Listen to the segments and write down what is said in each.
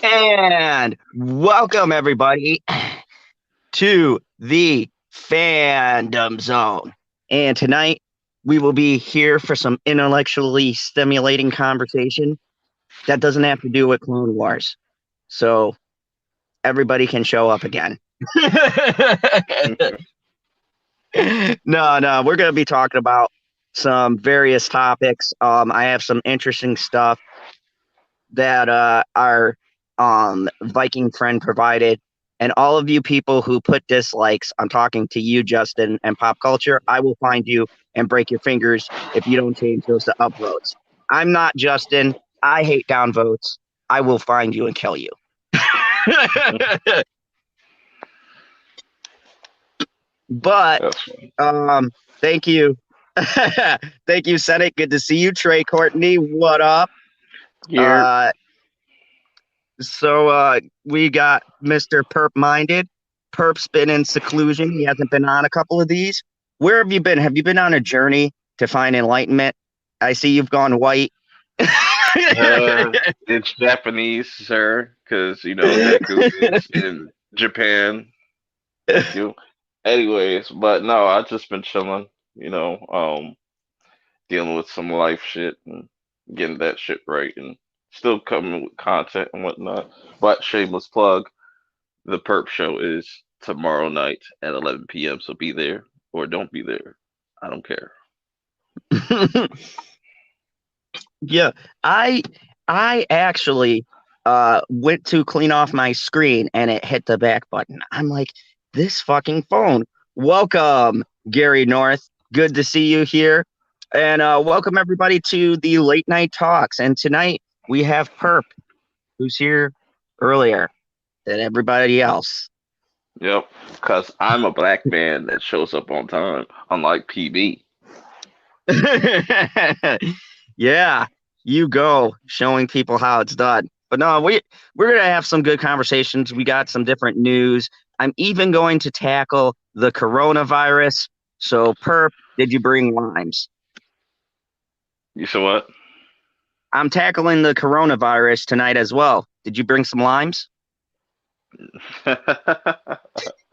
And welcome everybody to the Fandom Zone. And tonight we will be here for some intellectually stimulating conversation that doesn't have to do with Clone Wars. So everybody can show up again. No, we're going to be talking about some various topics. I have some interesting stuff that our Viking friend provided. And all of you people who put dislikes, I'm talking to you, Justin, and pop culture, I will find you and break your fingers if you don't change those to upvotes. I'm not Justin. I hate downvotes. I will find you and kill you. But thank you. Thank you, Senate. Good to see you. Trey Courtney, what up? Here. So we got Mr. Perp Minded. Perp's been in seclusion. He hasn't been on a couple of these. Where have you been? Have you been on a journey to find enlightenment? I see you've gone white. It's Japanese, sir, because Deku is in Japan. Thank you. Anyways, but no, I've just been chilling, dealing with some life shit and getting that shit right and still coming with content and whatnot. But shameless plug, the Perp Show is tomorrow night at 11 p.m. So be there or don't be there. I don't care. Yeah, I actually went to clean off my screen and it hit the back button. I'm like, this fucking phone. Welcome, Gary North. Good to see you here. And welcome everybody to the late night talks. And tonight we have Perp, who's here earlier than everybody else. Yep, because I'm a black man that shows up on time, unlike PB. Yeah, you go showing people how it's done. But no, we're gonna have some good conversations. We got some different news. I'm even going to tackle the coronavirus. So, Perp, did you bring limes? You said what? I'm tackling the coronavirus tonight as well. Did you bring some limes?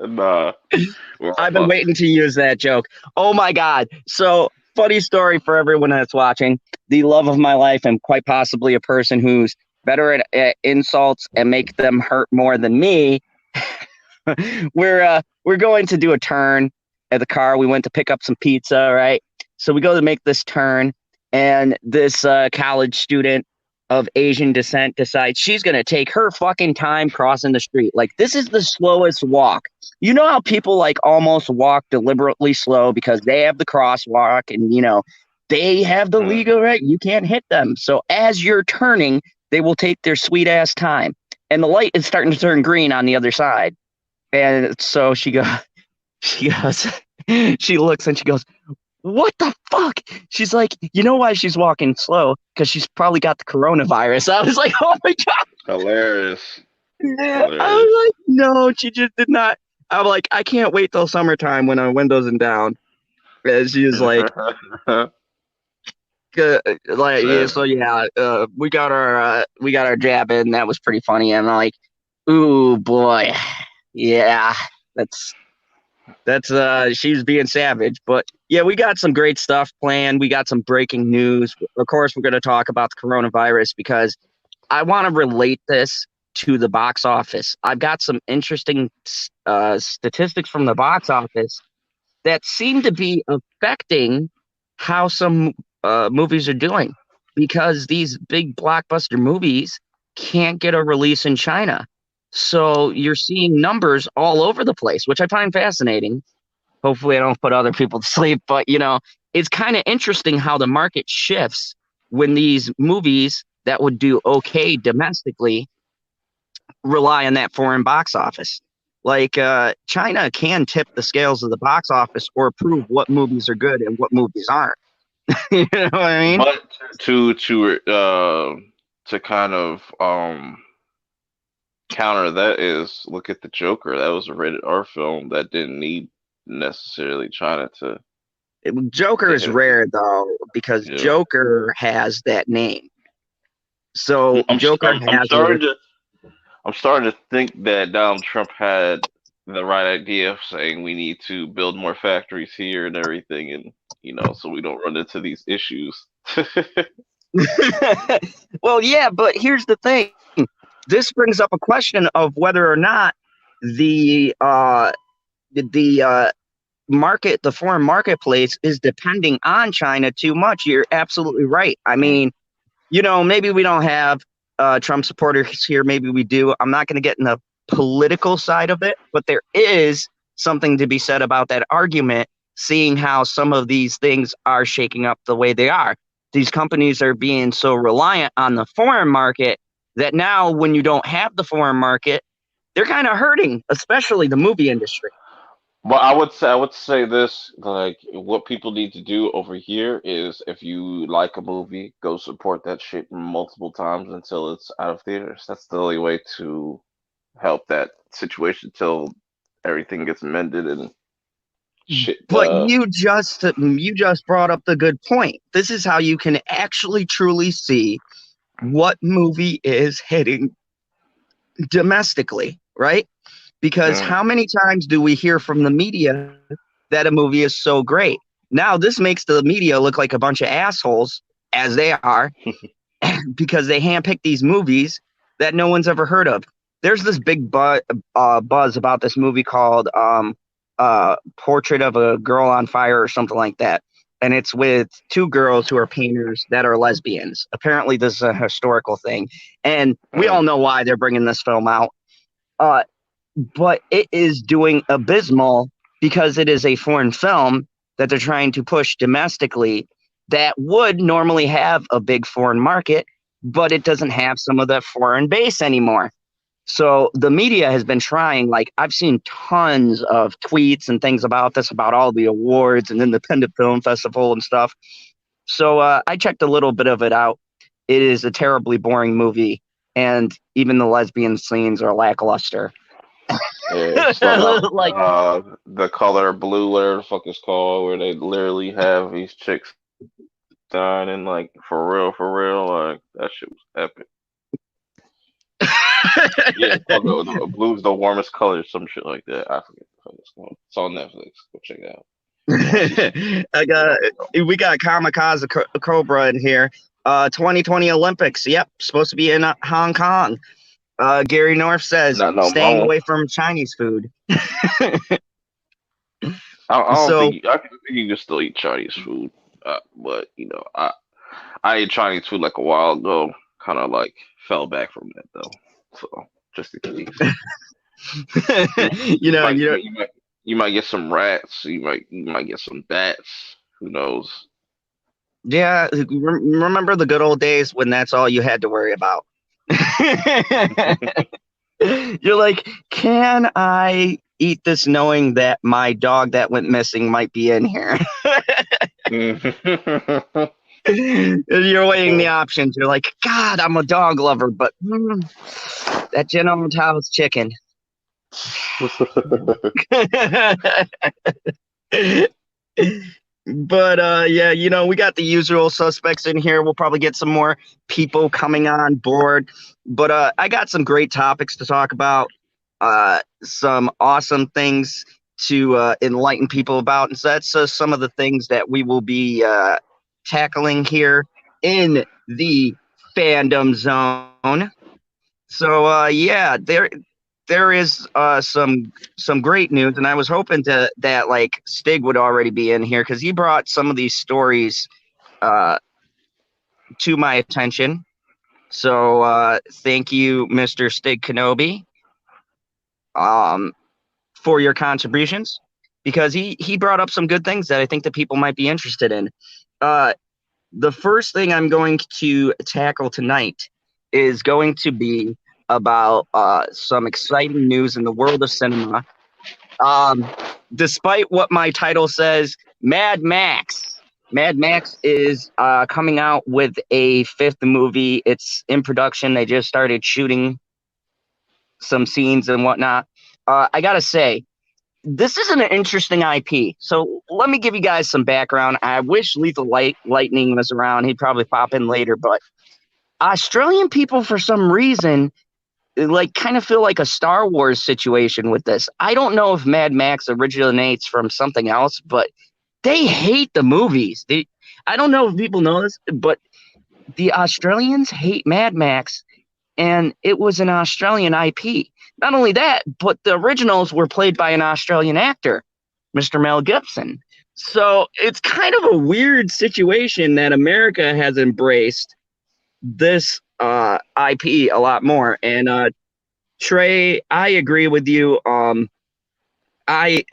Nah, we're all I've been fucked. waiting to use that joke. Oh my God. So, funny story for everyone that's watching. The love of my life, and quite possibly a person who's better at insults and make them hurt more than me. We're going to do a turn at the car. We went to pick up some pizza, right? So we go to make this turn, and this college student of Asian descent decides she's going to take her fucking time crossing the street. Like, this is the slowest walk. You know how people like almost walk deliberately slow because they have the crosswalk and, they have the legal right. You can't hit them. So as you're turning, they will take their sweet ass time. And the light is starting to turn green on the other side. And so she goes, she looks and she goes, what the fuck? She's like, you know why she's walking slow? Because she's probably got the coronavirus. I was like, oh my God. Hilarious. Yeah. I Hilarious. was like, no, she just did not. I'm like, I can't wait till summertime when our windows are down. And she was like, like, yeah, Sure. so yeah, we got our jab in. That was pretty funny. And I'm like, ooh boy, yeah, that's she's being savage. But yeah, we got some great stuff planned. We got some breaking news. Of course, we're going to talk about the coronavirus because I want to relate this to the box office. I've got some interesting statistics from the box office that seem to be affecting how some movies are doing because these big blockbuster movies can't get a release in China. So you're seeing numbers all over the place, which I find fascinating. Hopefully, I don't put other people to sleep, but it's kind of interesting how the market shifts when these movies that would do okay domestically rely on that foreign box office. Like China can tip the scales of the box office or prove what movies are good and what movies aren't. You know what I mean? But to kind of counter that is look at the Joker. That was a rated R film that didn't need necessarily China Joker to is hit. rare though because Yeah. Joker has that name. So I'm Joker I'm has a starting to I'm starting to think that Donald Trump had the right idea of saying we need to build more factories here and everything, and so we don't run into these issues. Well, yeah, but here's the thing. This brings up a question of whether or not the the foreign marketplace is depending on China too much. You're absolutely right. I Mm. mean, maybe we don't have Trump supporters here. Maybe we do. I'm not going to get in the political side of it, but there is something to be said about that argument, seeing how some of these things are shaking up the way they are. These companies are being so reliant on the foreign market that now when you don't have the foreign market, they're kind of hurting, especially the movie industry. Well, I would say this, like what people need to do over here is if you like a movie, go support that shit multiple times until it's out of theaters. That's the only way to help that situation till everything gets mended and shit. But you just brought up the good point. This is how you can actually truly see what movie is hitting domestically, right? Because Mm. how many times do we hear from the media that a movie is so great? Now this makes the media look like a bunch of assholes, as they are, because they handpick these movies that no one's ever heard of. There's this big buzz about this movie called Portrait of a Girl on Fire or something like that. And it's with two girls who are painters that are lesbians. Apparently, this is a historical thing. And we Mm. all know why they're bringing this film out. Uh, but it is doing abysmal because it is a foreign film that they're trying to push domestically that would normally have a big foreign market, but it doesn't have some of that foreign base anymore. So the media has been trying, like I've seen tons of tweets and things about this, about all the awards and independent film festival and stuff. So I checked a little bit of it out. It is a terribly boring movie, and even the lesbian scenes are lackluster. Yeah, it's not Like, the color blue, whatever the fuck it's called, where they literally have these chicks dying like for real, like that shit was epic. Yeah, it's called the blue's the warmest color, some shit like that. I forget the fuck it's called. It's on Netflix. Go check it out. You want to see some I got shit? we got Kamikaze Cobra in here. 2020 Olympics. Yep, supposed to be in Hong Kong. Gary North says Not no staying more. away from Chinese food. I don't So think I think you can still eat Chinese food, but I ate Chinese food like a while ago. Kind of like fell back from that though. So just in case, you, you you know, might you know, you might get some rats. You might get some bats. Who knows? yeah. Remember the good old days when that's all you had to worry about. You're like, can I eat this knowing that my dog that went missing might be in here? And you're weighing the options. You're like, God, I'm a dog lover, but that General Tso's chicken. But yeah, we got the usual suspects in here. We'll probably get some more people coming on board. But I got some great topics to talk about. Some awesome things to enlighten people about. And so that's some of the things that we will be tackling here in the fandom zone. So yeah, there is some great news, and I was hoping that like Stig would already be in here because he brought some of these stories uh, to my attention. So thank you, Mr. Stig Kenobi, um, for your contributions because he brought up some good things that I think that people might be interested in. Uh, the first thing I'm going to tackle tonight is going to be about some exciting news in the world of cinema. Um, Despite what my title says, Mad Max. Mad Max is coming out with a fifth movie. It's in production. They just started shooting some scenes and whatnot. I gotta say, this is an interesting IP. So let me give you guys some background. I wish Lethal Lightning was around. He'd probably pop in later, but Australian people, for some reason, like kind of feel like a Star Wars situation with this. I don't know if Mad Max originates from something else, but they hate the movies. I don't know if people know this, but the Australians hate Mad Max, and it was an Australian IP. Not only that, but the originals were played by an Australian actor, Mr. Mel Gibson. So it's kind of a weird situation that America has embraced this IP a lot more. And Trey, I agree with you. I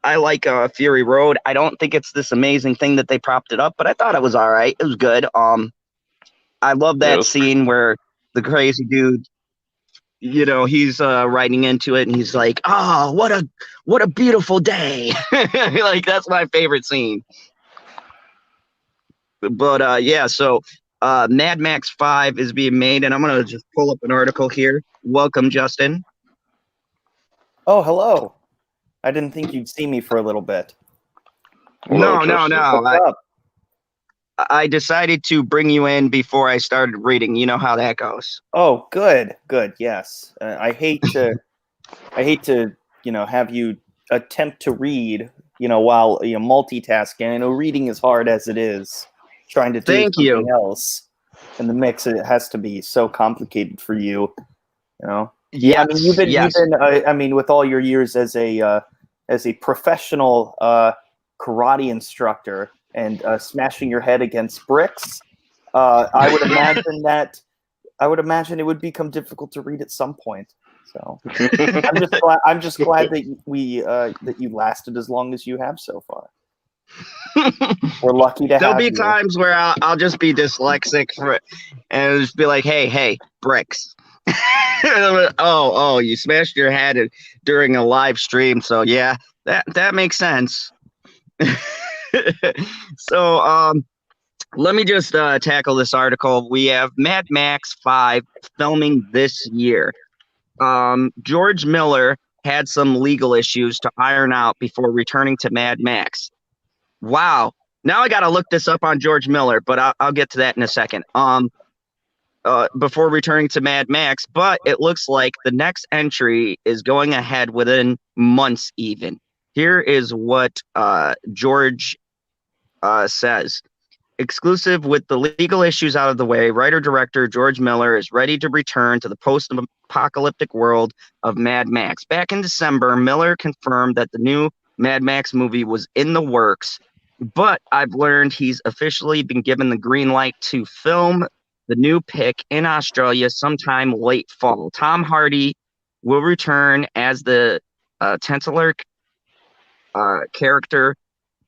like Fury Road. I don't think it's this amazing thing that they propped it up, but I thought it was all right. It was good. I love Yeah, that scene where the crazy dude, he's riding into it and he's like, "Oh, what a beautiful day!" Like that's my favorite scene. But yeah, so Mad Max 5 is being made, and I'm gonna just pull up an article here. Welcome, Justin. Oh, hello. I didn't think you'd see me for a little bit. hello, No, no, Justin. no. What's up? I decided to bring you in before I started reading. You know how that goes. Oh, good, good. Yes, I hate to have you attempt to read, while multitasking. I know reading is hard as it is. Trying to do Thank something you. else in the mix, it has to be so complicated for you. Yeah, Yes, I mean, you've yes. been. I mean, with all your years as a professional karate instructor and smashing your head against bricks, I would imagine that. I would imagine it would become difficult to read at some point. So I'm just glad that that you lasted as long as you have so far. We're lucky to There'll have be you. times where I'll just be dyslexic for it, and it'll just be like, hey, bricks. Oh, you smashed your head during a live stream, so yeah, that makes sense. So let me just tackle this article. We have Mad Max 5 filming this year. George Miller had some legal issues to iron out before returning to Mad Max. Wow. Now I got to look this up on George Miller, but I'll get to that in a second. Before returning to Mad Max, but it looks like the next entry is going ahead within months even. Here is what George says. Exclusive with the legal issues out of the way, writer-director George Miller is ready to return to the post-apocalyptic world of Mad Max. Back in December, Miller confirmed that the new Mad Max movie was in the works, but I've learned he's officially been given the green light to film the new pick in Australia sometime late fall. Tom Hardy will return as the Tentacle character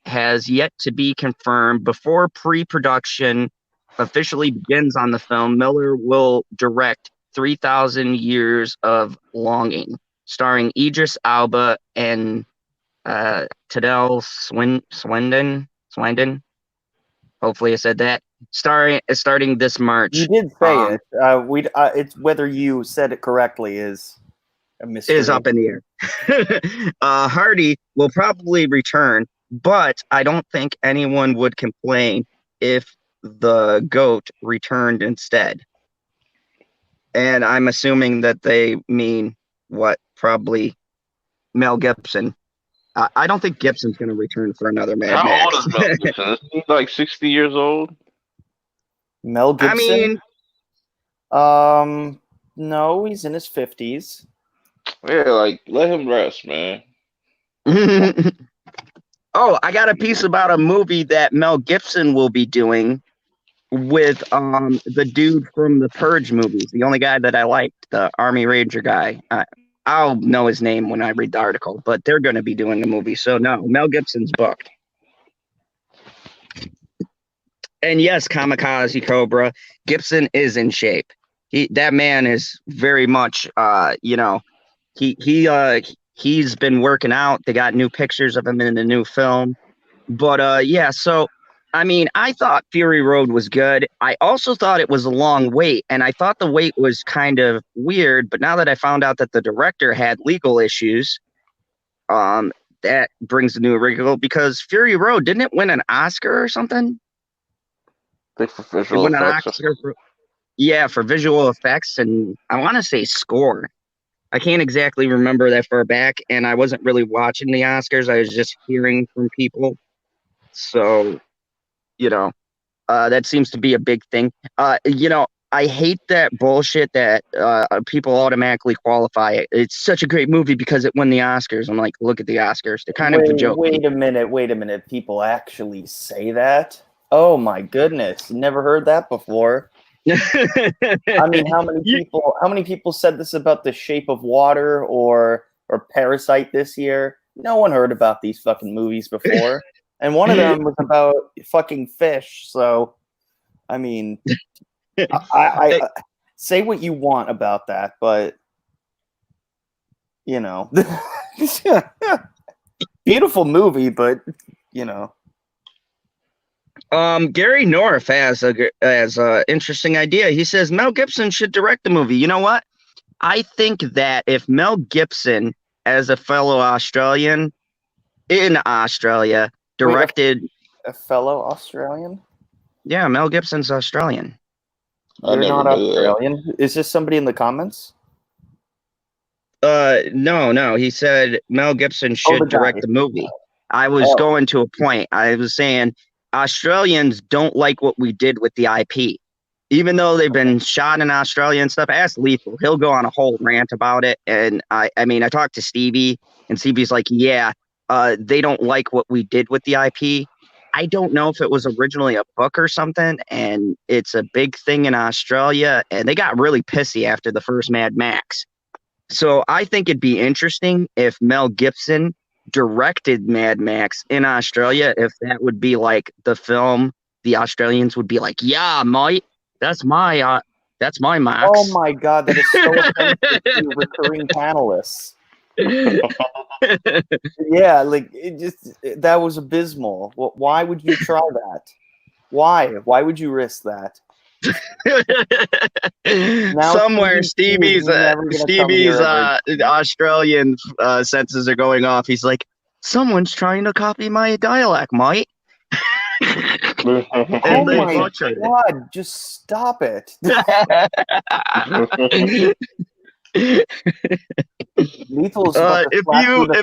has yet to be confirmed. Before pre-production officially begins on the film, Miller will direct 3,000 Years of Longing, starring Idris Elba and Tadel Swindon. Hopefully I said that. Starting this March. You did say it. It's whether you said it correctly is a mystery. Is up in the air. Hardy will probably return, but I don't think anyone would complain if the GOAT returned instead. And I'm assuming that they mean what? Probably Mel Gibson. I don't think Gibson's going to return for another Mad How Max. old is Mel Gibson? Is he like 60 years old? Mel Gibson? I mean, No, he's in his 50s. Yeah, like let him rest, man. oh, I got a piece about a movie that Mel Gibson will be doing with the dude from the Purge movies, the only guy that I liked, the Army Ranger guy. I'll know his name when I read the article, but they're going to be doing a movie. So no, Mel Gibson's booked. And yes, Kamikaze Cobra, Gibson is in shape. That man is very much he's been working out. They got new pictures of him in the new film. But yeah, so I mean, I thought Fury Road was good. I also thought it was a long wait, and I thought the wait was kind of weird. But now that I found out that the director had legal issues, that brings a new wrinkle because Fury Road, didn't it win an Oscar or something? I think for It visual won an effects. Oscar for, Yeah, for visual effects and I want to say score. I can't exactly remember that far back, and I wasn't really watching the Oscars. I was just hearing from people. So, you know, that seems to be a big thing. I hate that bullshit that people automatically qualify it. It's such a great movie because it won the Oscars. I'm like, look at the Oscars. They're kind of a joke. Wait a minute. People actually say that? Oh my goodness. Never heard that before. I mean, how many people said this about The Shape of Water or Parasite this year? No one heard about these fucking movies before. And one of them was about fucking fish. So, I mean, I say what you want about that, but you know, beautiful movie, but you know. Gary North has a interesting idea. He says Mel Gibson should direct the movie. You know what? I think that if Mel Gibson, as a fellow Australian in Australia, directed. Wait, a fellow Australian? Yeah, Mel Gibson's Australian. I You're never not knew Australian? Is this somebody in the comments? No. He said Mel Gibson should direct the movie. I was going to a point. I was saying Australians don't like what we did with the IP. Even though they've been shot in Australia and stuff, ask Lethal. He'll go on a whole rant about it. And I talked to Stevie, and Stevie's like, yeah, they don't like what we did with the IP. I don't know if it was originally a book or something, and it's a big thing in Australia, and they got really pissy after the first Mad Max. So I think it'd be interesting if Mel Gibson directed Mad Max in Australia, if that would be like the film, the Australians would be like, yeah, mate, that's my Max. Oh my god, that is so offensive to recurring panelists. Yeah, like that was abysmal. Why would you try that? Why would you risk that? Somewhere Stevie's Australian senses are going off. He's like, someone's trying to copy my dialect, mate. Oh my god, just stop it. If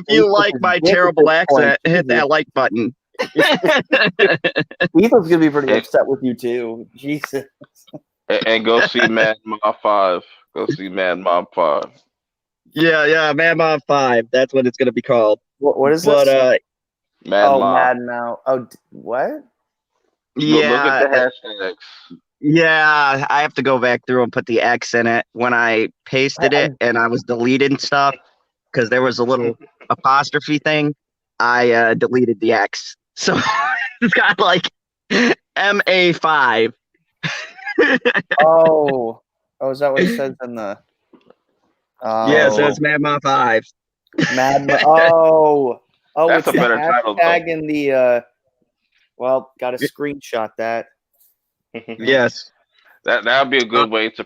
you like my terrible accent, hit that like button. Lethal's gonna be pretty upset with you too. Jesus. And go see Mad Mom 5. Go see Mad Mom 5. Yeah, Mad Mom 5. That's what it's gonna be called. What is this? Mad Mom. Mad Mom. Oh, what? Yeah. Look at the hashtags. Yeah, I have to go back through and put the X in it. When I pasted it and I was deleting stuff because there was a little apostrophe thing, I deleted the X. So it's got like MA5. Oh, is that what it says in the? Yeah, it says Mad Mom 5. Oh, that's it's a better title. Tag in the. Well, got to screenshot that. Yes, that would be a good way to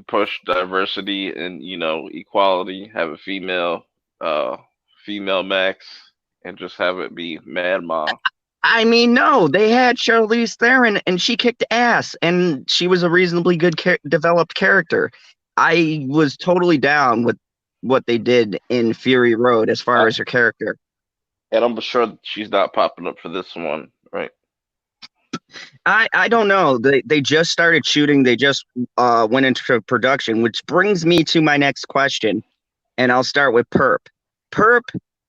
push diversity and equality. Have a female Max, and just have it be Mad Mom. I mean, no, they had Charlize Theron, and she kicked ass, and she was a reasonably good developed character. I was totally down with what they did in Fury Road as far as her character. And I'm sure she's not popping up for this one, right? I don't know. They just started shooting. They just went into production, which brings me to my next question, and I'll start with Perp. Perp,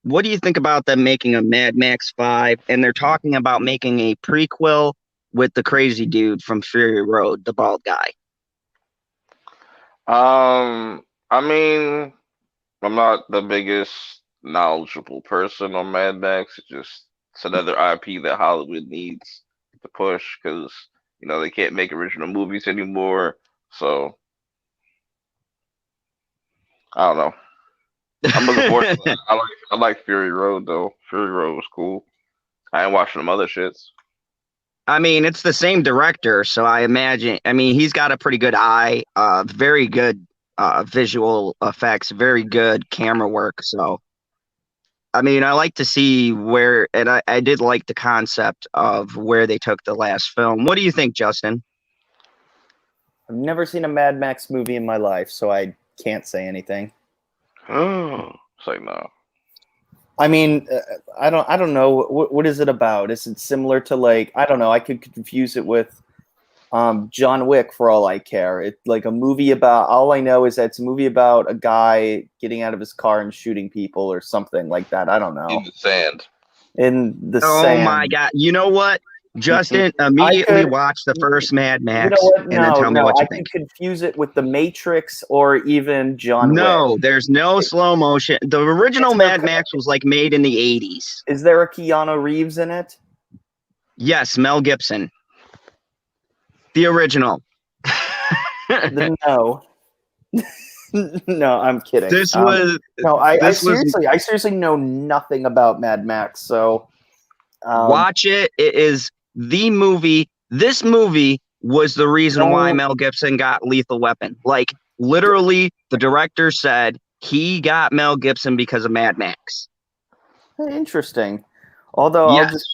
what do you think about them making a Mad Max 5? And they're talking about making a prequel with the crazy dude from Fury Road, the bald guy. I mean, I'm not the biggest knowledgeable person on Mad Max. It's another IP that Hollywood needs to push because they can't make original movies anymore. So I don't know. I'm looking forward to that. I like Fury Road though. Fury Road was cool. I ain't watching them other shits. I mean, it's the same director, so I imagine. I mean, he's got a pretty good eye. Very good visual effects. Very good camera work. So, I mean, I like to see where, and I did like the concept of where they took the last film. What do you think, Justin? I've never seen a Mad Max movie in my life, so I can't say anything. Oh, it's like no. I mean, I don't know. What is it about? Is it similar to like, I don't know. I could confuse it with John Wick for all I care. It's like a movie about, all I know is that it's a movie about a guy getting out of his car and shooting people or something like that. I don't know. In the sand. In the Oh sand. my God! You know what? Justin, I immediately could- watch the first Mad You Max know what? and then tell me what you I think. could confuse it with The Matrix or even John Wick. No, there's no slow motion. The original Is there- Mad Max was like made in the 80s. Is there a Keanu Reeves in it? Yes, Mel Gibson. The original. No. No, I'm kidding. This was No, I this was- seriously know nothing about Mad Max. So watch it. It is the movie. This movie was the reason why Mel Gibson got Lethal Weapon. Like literally, the director said he got Mel Gibson because of Mad Max. interesting. Although Yes.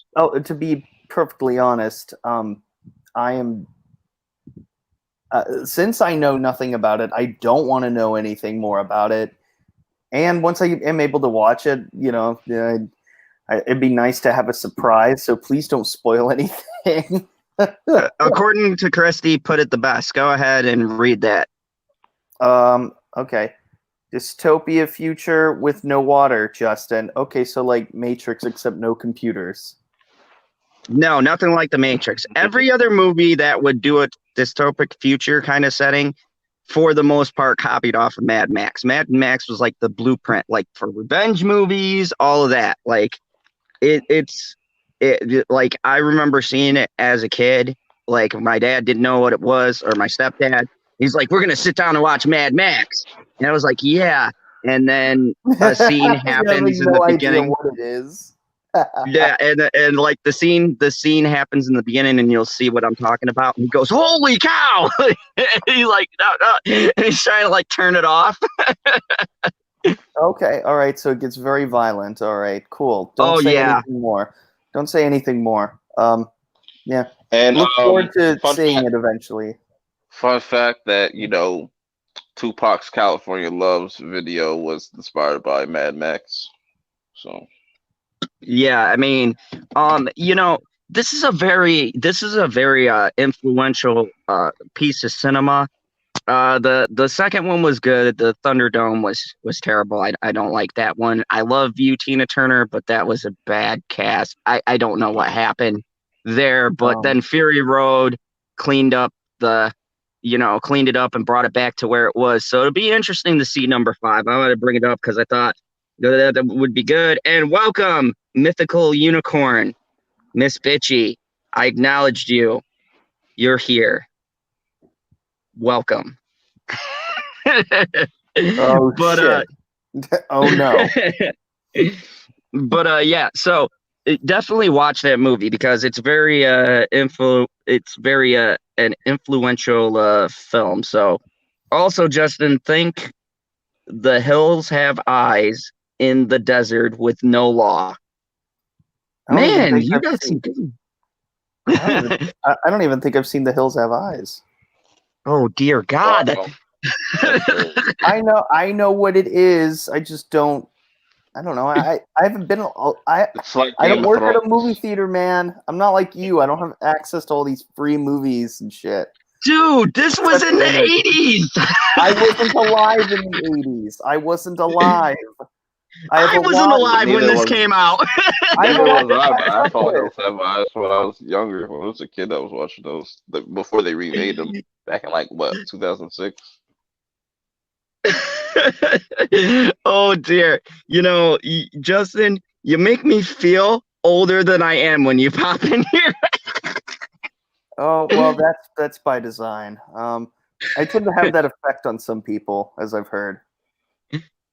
to be perfectly honest, I am. Since I know nothing about it, I don't want to know anything more about it. And once I am able to watch it, it'd be nice to have a surprise. So please don't spoil anything. According to Christy, put it the best. Go ahead and read that. Okay. Dystopia future with no water, Justin. Okay, so like Matrix except no computers. No, nothing like The Matrix. Every other movie that would do a dystopic future kind of setting, for the most part, copied off of Mad Max. Mad Max was like the blueprint, like for revenge movies, all of that. Like it's like I remember seeing it as a kid. Like my dad didn't know what it was, or my stepdad. He's like, "We're gonna sit down and watch Mad Max," and I was like, "Yeah." And then a scene happens in the beginning. What it is? Yeah, and like the scene happens in the beginning, and you'll see what I'm talking about. And he goes, "Holy cow!" He's like, no, and he's trying to like turn it off. Okay, all right. So it gets very violent. All right, cool. Don't Oh, say yeah. anything more. Don't say anything more. Yeah. And Look forward to fun seeing fact- it eventually. Fun fact that Tupac's California Loves video was inspired by Mad Max. So Yeah, I mean, this is a very influential piece of cinema. The second one was good. The Thunderdome was terrible. I don't like that one. I love you, Tina Turner, but that was a bad cast. I don't know what happened there, but then Fury Road cleaned up cleaned it up and brought it back to where it was. So it'll be interesting to see number 5. I want to bring it up because I thought that would be good. And welcome, mythical unicorn, Miss Bitchy. I acknowledged you. You're here. Welcome. Oh, but shit. Oh no. but yeah, so definitely watch that movie because it's very an influential film. So also, Justin, think The Hills Have Eyes in the Desert with No Law. Man, you got some good. I don't even think I've seen The Hills Have Eyes. Oh dear God. I know what it is. I just don't. I don't know. I haven't been. It's like I don't Game of work at a Thrones. movie theater, man. I'm not like you. I don't have access to all these free movies and shit. Dude, this was in the 80s. I wasn't alive in the 80s. I wasn't alive. I wasn't alive when this came out. Neither was I saw Hills Have Eyes when I was younger. When I was a kid, I was watching those before they remade them back in 2006. Oh dear. Justin, you make me feel older than I am when you pop in here. Oh well, that's by design. I tend to have that effect on some people, as I've heard.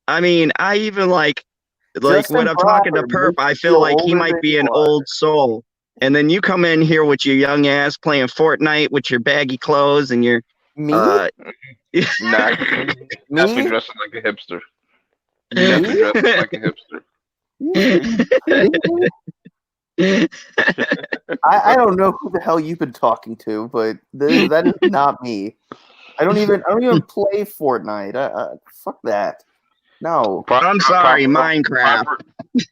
I mean, I even like Justin when I'm talking to Crawford Perp, I makes you feel like he older might than be you an are. old soul. And then you come in here with your young ass playing Fortnite with your baggy clothes and your Me? Nah, Me? that's me dressing like a hipster. Me? That's me dressing like a hipster. Are you kidding me? I don't know who the hell you've been talking to, but that is not me. I don't even play Fortnite. Fuck that. No. I'm sorry, Minecraft.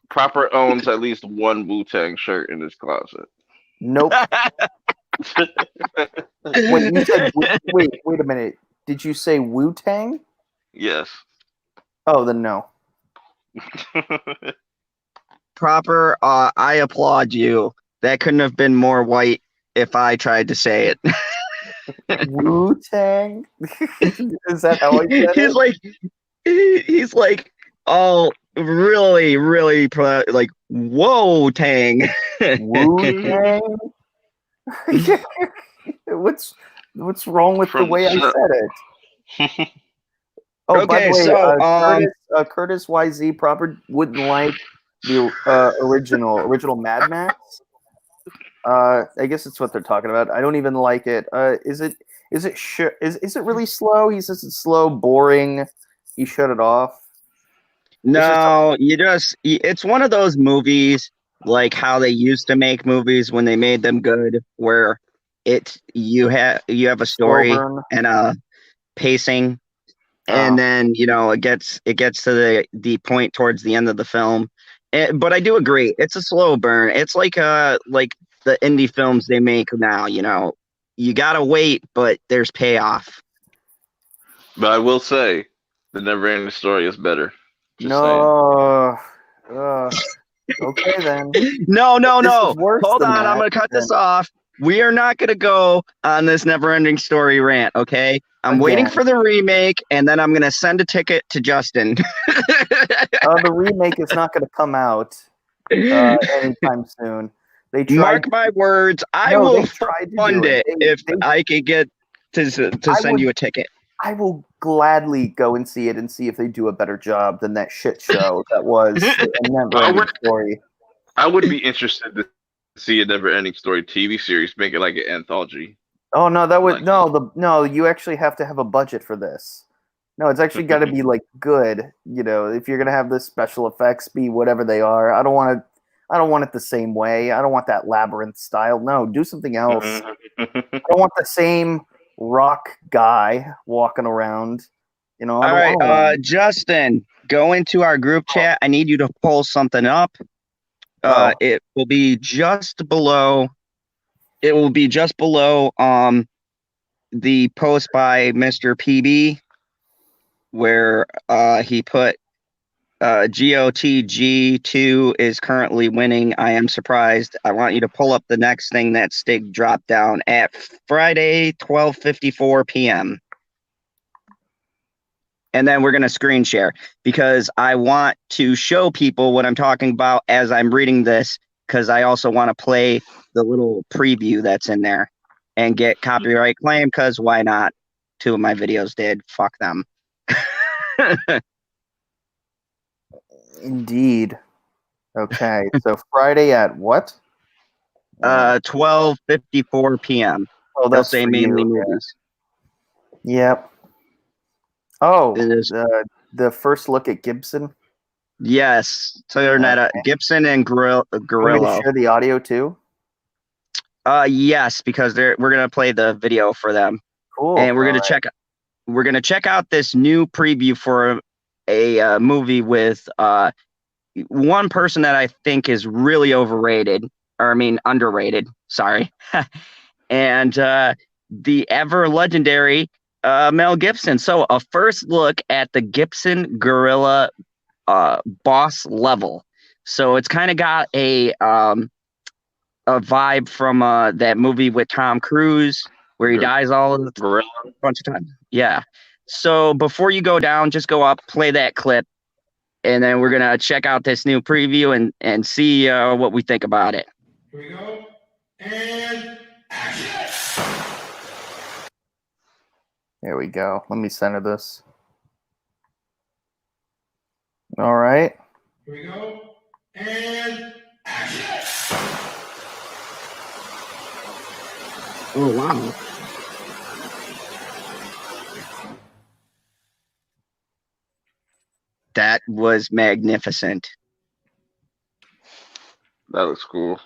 Proper owns at least one Wu-Tang shirt in his closet. Nope. Wait, you said wait a minute. Did you say Wu-Tang? Yes. Oh, then no. Proper, I applaud you. That couldn't have been more white if I tried to say it. Wu-Tang? Is that how I said He's it? like, he's like, oh, really, really, like, whoa, Tang. Wu-Tang? What's wrong with the way I said it? Oh, by the Okay, way, so Curtis YZ proper wouldn't like the original Mad Max. I guess it's what they're talking about. I don't even like it. Is it really slow? He says it's slow, boring. He shut it off. no, it's one of those movies like how they used to make movies when they made them good, where you have a story and a pacing, and then it gets to the point towards the end of the film. But I do agree, it's a slow burn. It's like the indie films they make now. You gotta wait, but there's payoff. But I will say, the Never-Ending Story is better. Just no. Okay then. No. Worse Hold than on, I'm gonna cut this off. We are not gonna go on this never-ending story rant, okay? I'm waiting for the remake, and then I'm gonna send a ticket to Justin. The remake is not gonna come out anytime soon. They tried. Mark my words, I will fund it if I could get to send you a ticket. I will gladly go and see it and see if they do a better job than that shit show that was a Never-Ending Story. I would be interested to see a Never-Ending Story TV series, make it like an anthology. Oh no, that would no. You actually have to have a budget for this. No, it's actually got to be like good. If you're gonna have the special effects be whatever they are, I don't want it the same way. I don't want that labyrinth style. No, do something else. I don't want the same rock guy walking around. All right, Justin, go into our group chat. I need you to pull something up. It will be just below. It will be just below the post by Mr. PB, where he put GOTG2 is currently winning. I am surprised. I want you to pull up the next thing that Stig dropped down at Friday, 12:54 p.m. And then we're going to screen share because I want to show people what I'm talking about as I'm reading this, because I also want to play the little preview that's in there and get copyright claim, because why not? 2 of my videos did. Fuck them. Indeed. Okay, so Friday at what? 12:54 p.m. Oh, that's They'll say mainly movies. Yep. Oh, the first look at Gibson. Yes, so Gibson and Grillo. Want me to share the audio too? Yes, because we're gonna play the video for them. Cool. And we're gonna check out this new preview for a movie with one person that I think is really underrated. Sorry, and the ever legendary Mel Gibson. So a first look at the Gibson Gorilla boss level. So it's kind of got a vibe from that movie with Tom Cruise where he dies a bunch of times. Yeah. So before you go down, just go up, play that clip, and then we're gonna check out this new preview and see what we think about it. Here we go. And action! There we go. Let me center this. All right. Here we go. And action! Oh, wow. That was magnificent. That looks cool.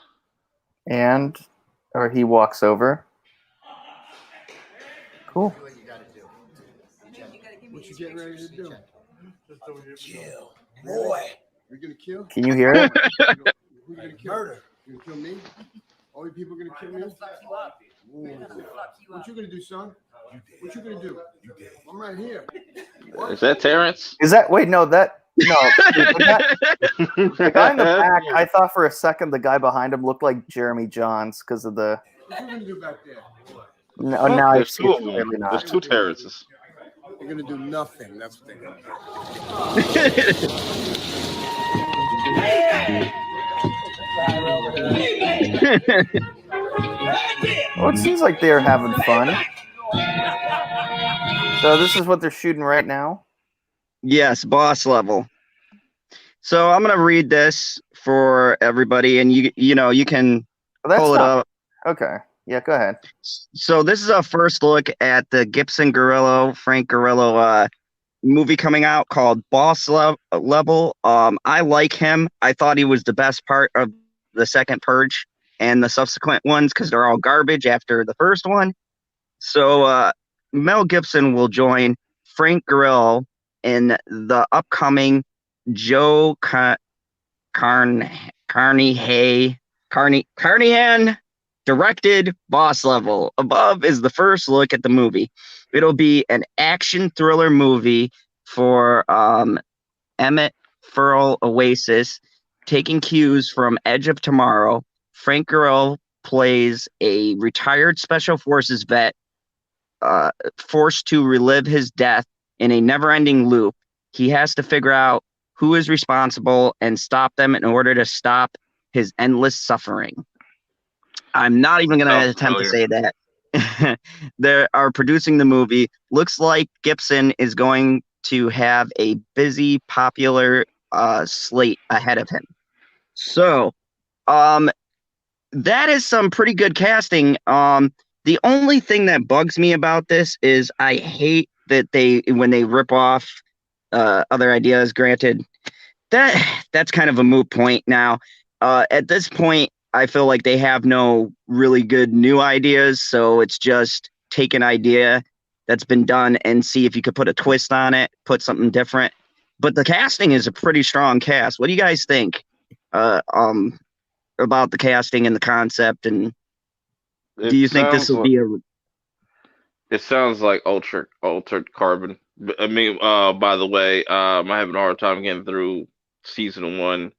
or he walks over. Cool. What you getting ready to do? Kill. Boy. You're gonna kill? Can you hear it? Who you gonna kill? Murder. You gonna kill me? All you people gonna kill me? What you gonna do, son? What you gonna do? I'm right here. Is that Terrence? Is that wait? No, the guy in the back. I thought for a second the guy behind him looked like Jeremy Johns because of the. What you gonna do back there? No, now I There's see two it's of them. clearly There's not. two Terrences. They're gonna do nothing. That's what they're gonna Well, it seems like they're having fun. So this is what they're shooting right now. Yes, boss level. So I'm gonna read this for everybody, and you can pull it up. Okay. Yeah, go ahead. So this is a first look at the Gibson Frank Grillo movie coming out called Boss Level. I like him. I thought he was the best part of the second Purge and the subsequent ones because they're all garbage after the first one. So Mel Gibson will join Frank Grillo in the upcoming Joe Carnahan directed Boss Level. Above is the first look at the movie. It'll be an action thriller movie for Emmett Furl Oasis, taking cues from Edge of Tomorrow. Frank Grillo plays a retired Special Forces vet forced to relive his death in a never-ending loop. He has to figure out who is responsible and stop them in order to stop his endless suffering. I'm not even going to attempt to say that. They are producing the movie. Looks like Gibson is going to have a busy, popular slate ahead of him. So, that is some pretty good casting. The only thing that bugs me about this is I hate that when they rip off other ideas. Granted, that's kind of a moot point now. At this point, I feel like they have no really good new ideas, so it's just take an idea that's been done and see if you could put a twist on it, put something different. But the casting is a pretty strong cast. What do you guys think about the casting and the concept? And do you think this will be a? It sounds like altered carbon. I mean, by the way, I'm having a hard time getting through season 1.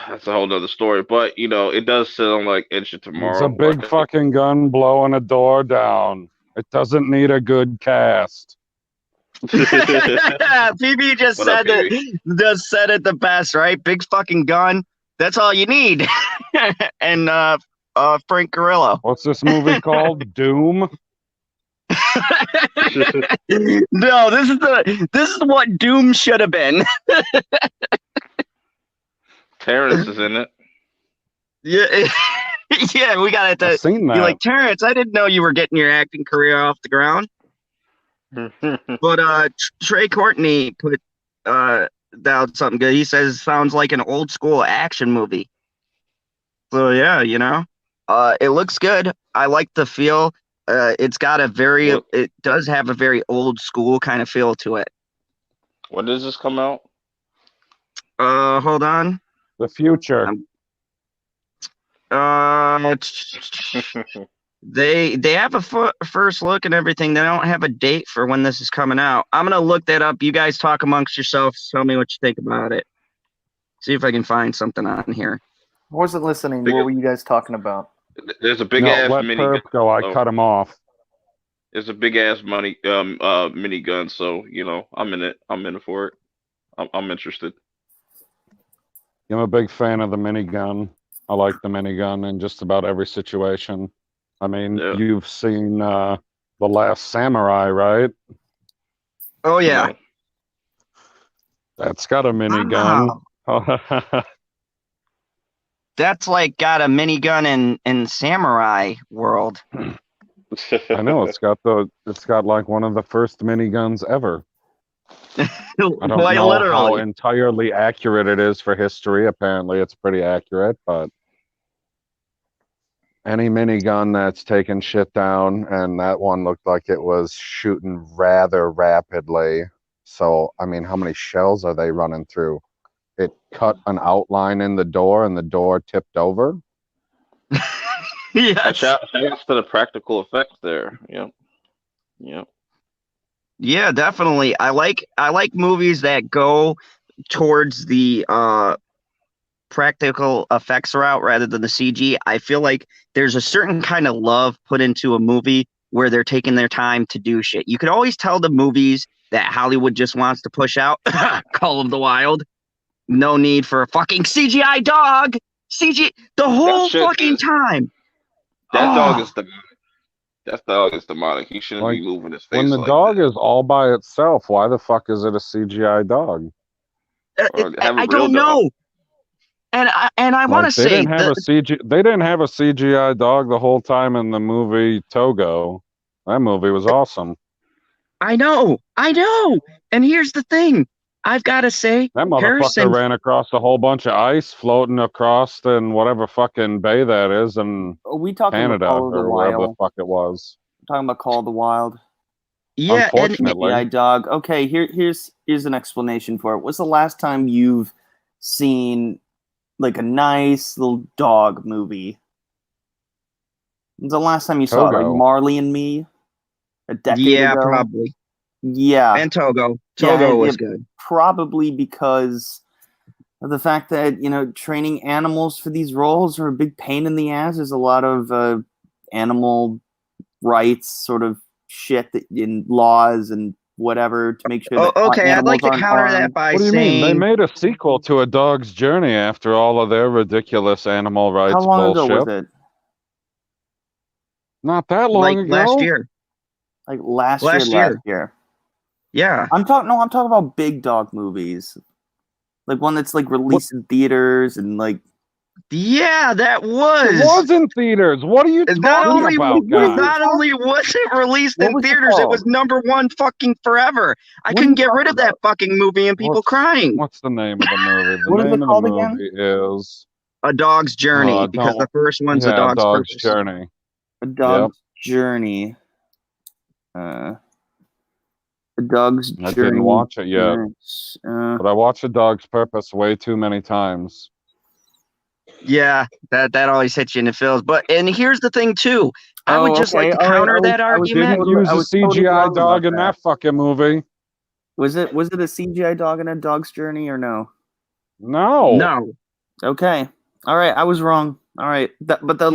That's a whole nother story, but it does sound like Edge of Tomorrow. It's a big fucking gun blowing a door down. It doesn't need a good cast. PB just said it the best, right? Big fucking gun. That's all you need. And Frank Grillo. What's this movie called? Doom? No, this is what Doom should have been. Terrence is in it. Yeah, yeah, we got to be like, Terrence, I didn't know you were getting your acting career off the ground. But Trey Courtney put down something good. He says it sounds like an old school action movie. So yeah, it looks good. I like the feel. It does have a very old school kind of feel to it. When does this come out? Hold on. The future. They have a first look and everything. They don't have a date for when this is coming out. I'm gonna look that up. You guys talk amongst yourselves. Tell me what you think about it. See if I can find something on here. I wasn't listening. What were you guys talking about? There's a big ass let mini Perp go. I cut him off. There's a big ass mini gun, so I'm in it. I'm in it for it. I'm interested. I'm a big fan of the minigun. I like the minigun in just about every situation. I mean, You've seen The Last Samurai, right? Oh yeah. That's got a minigun. Wow. That's like got a minigun in Samurai World. I know it's got like one of the first miniguns ever. I don't know literally. how entirely accurate it is for history. Apparently, it's pretty accurate, but any minigun that's taking shit down, and that one looked like it was shooting rather rapidly. So, I mean, how many shells are they running through? It cut an outline in the door, and the door tipped over. Yes. Shout out to the practical effects there. Yep. Yep. Yeah, definitely. I like movies that go towards the practical effects route rather than the CG. I feel like there's a certain kind of love put into a movie where they're taking their time to do shit. You could always tell the movies that Hollywood just wants to push out. Call of the Wild. No need for a fucking CGI dog. CG the whole fucking time. That dog is demonic. That dog is demonic. He shouldn't be moving his face. When the dog is all by itself, why the fuck is it a CGI dog? I don't know. And I want to say they didn't have a CGI dog the whole time in the movie Togo. That movie was awesome. I know. And here's the thing. I've got to say, that motherfucker ran across a whole bunch of ice floating across in whatever fucking bay that is in Canada or wherever the fuck it was. We're talking about Call of the Wild. Yeah, unfortunately. CGI dog. Okay, here's an explanation for it. What's the last time you've seen like a nice little dog movie? When's the last time you saw it? Like Marley and Me? A decade ago? Yeah, probably. Yeah. And Togo. Togo was good. Probably because of the fact that, training animals for these roles are a big pain in the ass. There's a lot of animal rights sort of shit in laws and whatever to make sure that okay, I'd like to counter that by what do you saying... mean? They made a sequel to A Dog's Journey after all of their ridiculous animal rights bullshit. How long ago was it? Not that long ago. Last year. Like last year. Yeah. I'm talking about big dog movies. Like one that's like released in theaters and like. Yeah, that was. It was in theaters. What are you talking about, guys? Not only was it released in theaters, it was #1 fucking forever. I couldn't get rid of that fucking movie and people crying. What's the name of the movie? What is it called again? Is A Dog's Journey, because the first one's A Dog's Journey. A Dog's Journey. A Dog's Journey. I didn't watch it yet, but I watched A Dog's Purpose way too many times. Yeah, that always hits you in the feels. And here's the thing too. I would just like to counter that argument. Didn't use a CGI dog in that fucking movie. Was it a CGI dog in A Dog's Journey or no? No. Okay. All right. I was wrong. All right. But the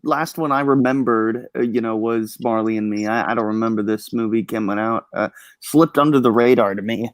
last one I remembered, was Marley and Me. I don't remember this movie coming out. Slipped under the radar to me.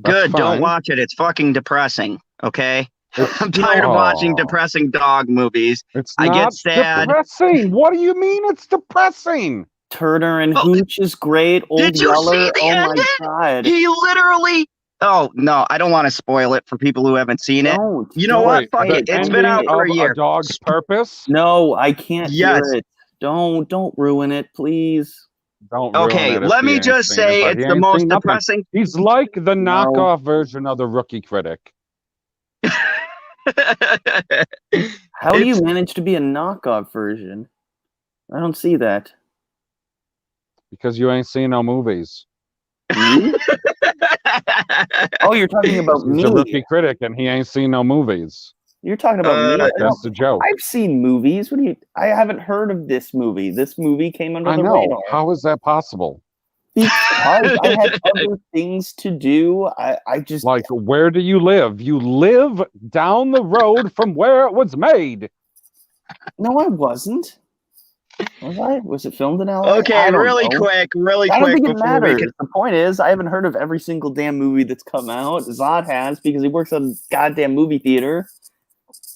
Good. Don't watch it. It's fucking depressing. Okay. I'm tired of watching depressing dog movies. I get sad. Depressing. What do you mean it's depressing? Turner and Hooch is great. Did you see the ending? My God. He literally... Oh, no, I don't want to spoil it for people who haven't seen it. You know what? Fuck it. It's been out for a year. A Dog's Purpose? No, I can't hear it. Don't ruin it, please. Don't ruin it. Okay, let me just say it's the most depressing... He's like the knockoff version of the Rookie Critic. How do you manage to be a knockoff version? I don't see that. Because you ain't seen no movies. Me? Oh, you're talking about me. He's a Rookie Critic, and he ain't seen no movies. You're talking about me. That's the joke. I've seen movies. I haven't heard of this movie. This movie came under the radar. How is that possible? Because I had other things to do. I just... Like, where do you live? You live down the road from where it was made. No, I wasn't. Was I? Was it filmed in LA? Okay, really quick. I don't think it matters. The point is, I haven't heard of every single damn movie that's come out. Zod has, because he works at a goddamn movie theater.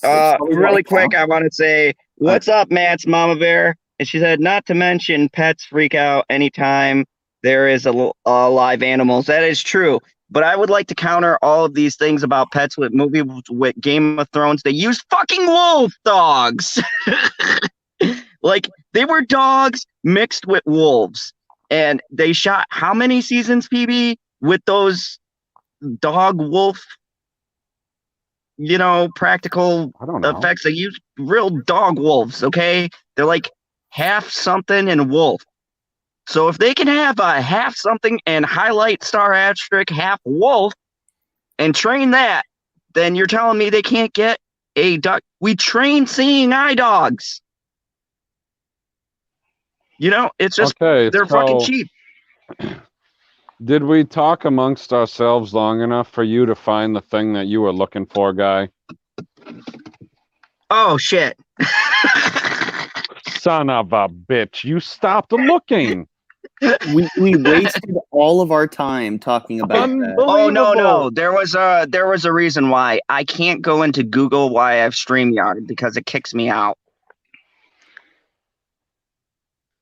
Really quick, I want to say, what's up, Matt's Mama Bear? And she said, not to mention, pets freak out anytime there is a live animals. That is true. But I would like to counter all of these things about pets with movies with Game of Thrones. They use fucking wolf dogs. Like, they were dogs mixed with wolves. And they shot how many seasons, PB, with those dog wolf practical I don't know. effects. They use real dog wolves, okay? They're like half something and wolf. So if they can have a half something and highlight star asterisk half wolf and train that, then you're telling me they can't get a duck. We train seeing eye dogs. It's just Okay, they're fucking so cheap. did we talk amongst ourselves long enough for you to find the thing that you were looking for, guy? Oh shit. Son of a bitch, you stopped looking. We wasted all of our time talking about that. Oh no. There was a reason why. I can't go into Google why I have StreamYard because it kicks me out.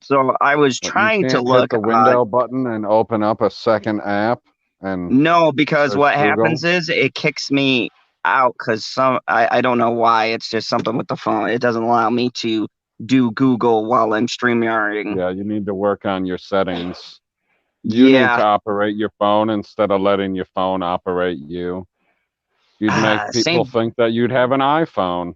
So I was trying to Hit look. the window button and open up a second app. And no, because what Google? happens is it kicks me out because I don't know why. It's just something with the phone. It doesn't allow me to do Google while I'm StreamYarding. Yeah, you need to work on your settings. You need to operate your phone instead of letting your phone operate you. You'd make people think that you'd have an iPhone.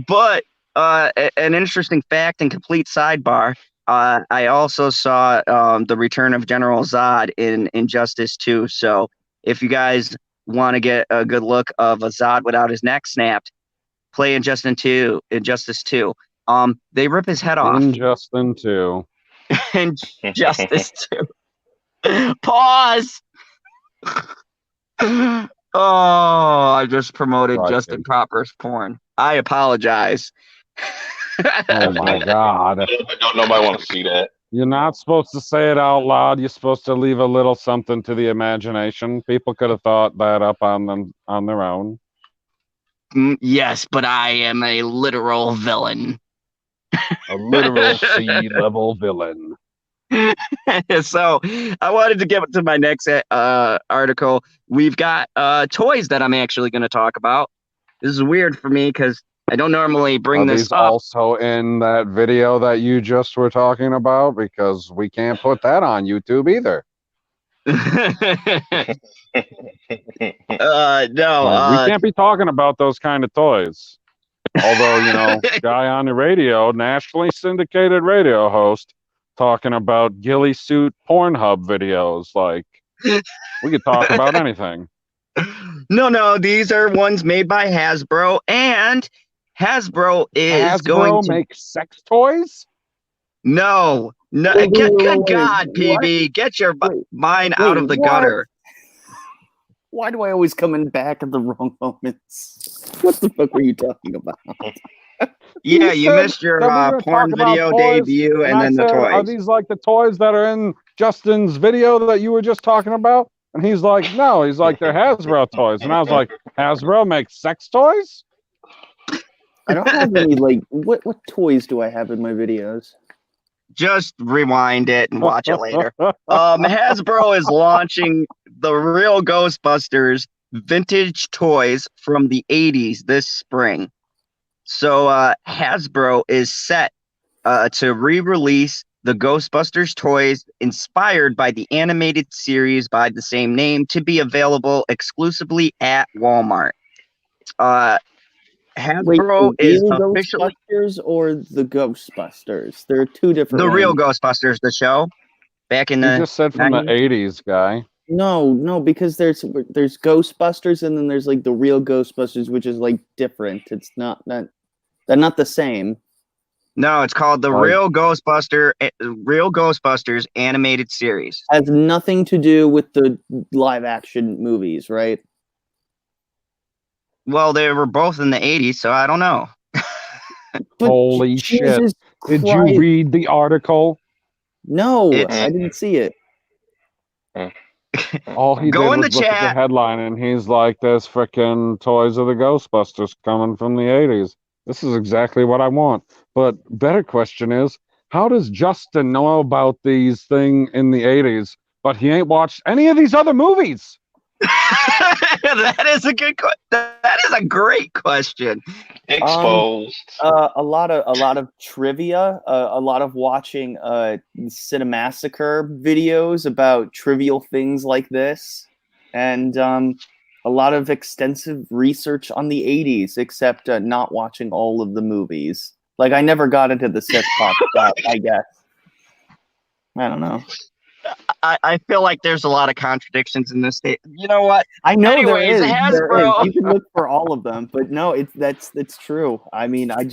But an interesting fact and complete sidebar. I also saw the return of General Zod in Injustice 2. So if you guys want to get a good look of a Zod without his neck snapped, play Injustice 2. They rip his head off. Injustice 2. Injustice 2. Pause. Oh, I just promoted Justin Cropper's porn. I apologize. Oh my god. I don't nobody want to see that. You're not supposed to say it out loud. You're supposed to leave a little something to the imagination. People could have thought that up on their own. Yes, but I am a literal villain. A literal C-level villain. So I wanted to get to my next article. We've got toys that I'm actually going to talk about. This is weird for me because I don't normally bring this up. Also in that video that you just were talking about, because we can't put that on YouTube either. No, we can't be talking about those kind of toys. Although, guy on the radio, nationally syndicated radio host, talking about ghillie suit Pornhub videos. Like, we could talk about anything. No, these are ones made by Hasbro, and Hasbro is going to make sex toys. No, good God, PB, get your mind out of the gutter. Why do I always come in back at the wrong moments? What the fuck were you talking about? Yeah, you missed your porn video debut and then the toys. Are these like the toys that are in Justin's video that you were just talking about? And he's like, no. He's like, they're Hasbro toys. And I was like, Hasbro makes sex toys? I don't have any, like, what toys do I have in my videos? Just rewind it and watch it later. Hasbro is launching the real Ghostbusters vintage toys from the 80s this spring. So Hasbro is set to re-release the Ghostbusters toys inspired by the animated series by the same name to be available exclusively at Walmart. Hasbro is officially Ghostbusters or the Ghostbusters. There are two different. The real Ghostbusters, the show, back in the. You just said from 90s? The 80s, guy. No, because there's Ghostbusters and then there's like the real Ghostbusters, which is like different. It's not they're not the same. No, it's called the Real Ghostbusters animated series. Has nothing to do with the live action movies, right? Well, they were both in the 80s, so I don't know. Holy shit. Did you read the article? No, I didn't see it. All he did was look at the headline and he's like, there's freaking toys of the Ghostbusters coming from the 80s. This is exactly what I want. But better question is, how does Justin know about these things in the 80s, but he ain't watched any of these other movies? That is a good question. That is a great question. Exposed. A lot of trivia, a lot of watching Cinemassacre videos about trivial things like this, and a lot of extensive research on the 80s, except not watching all of the movies. Like, I never got into the Sith pop stuff, I guess. I don't know. I feel like there's a lot of contradictions in this state. You know what? I know there Anyways, is. Hasbro. You can look for all of them, but no, it's true. I mean, I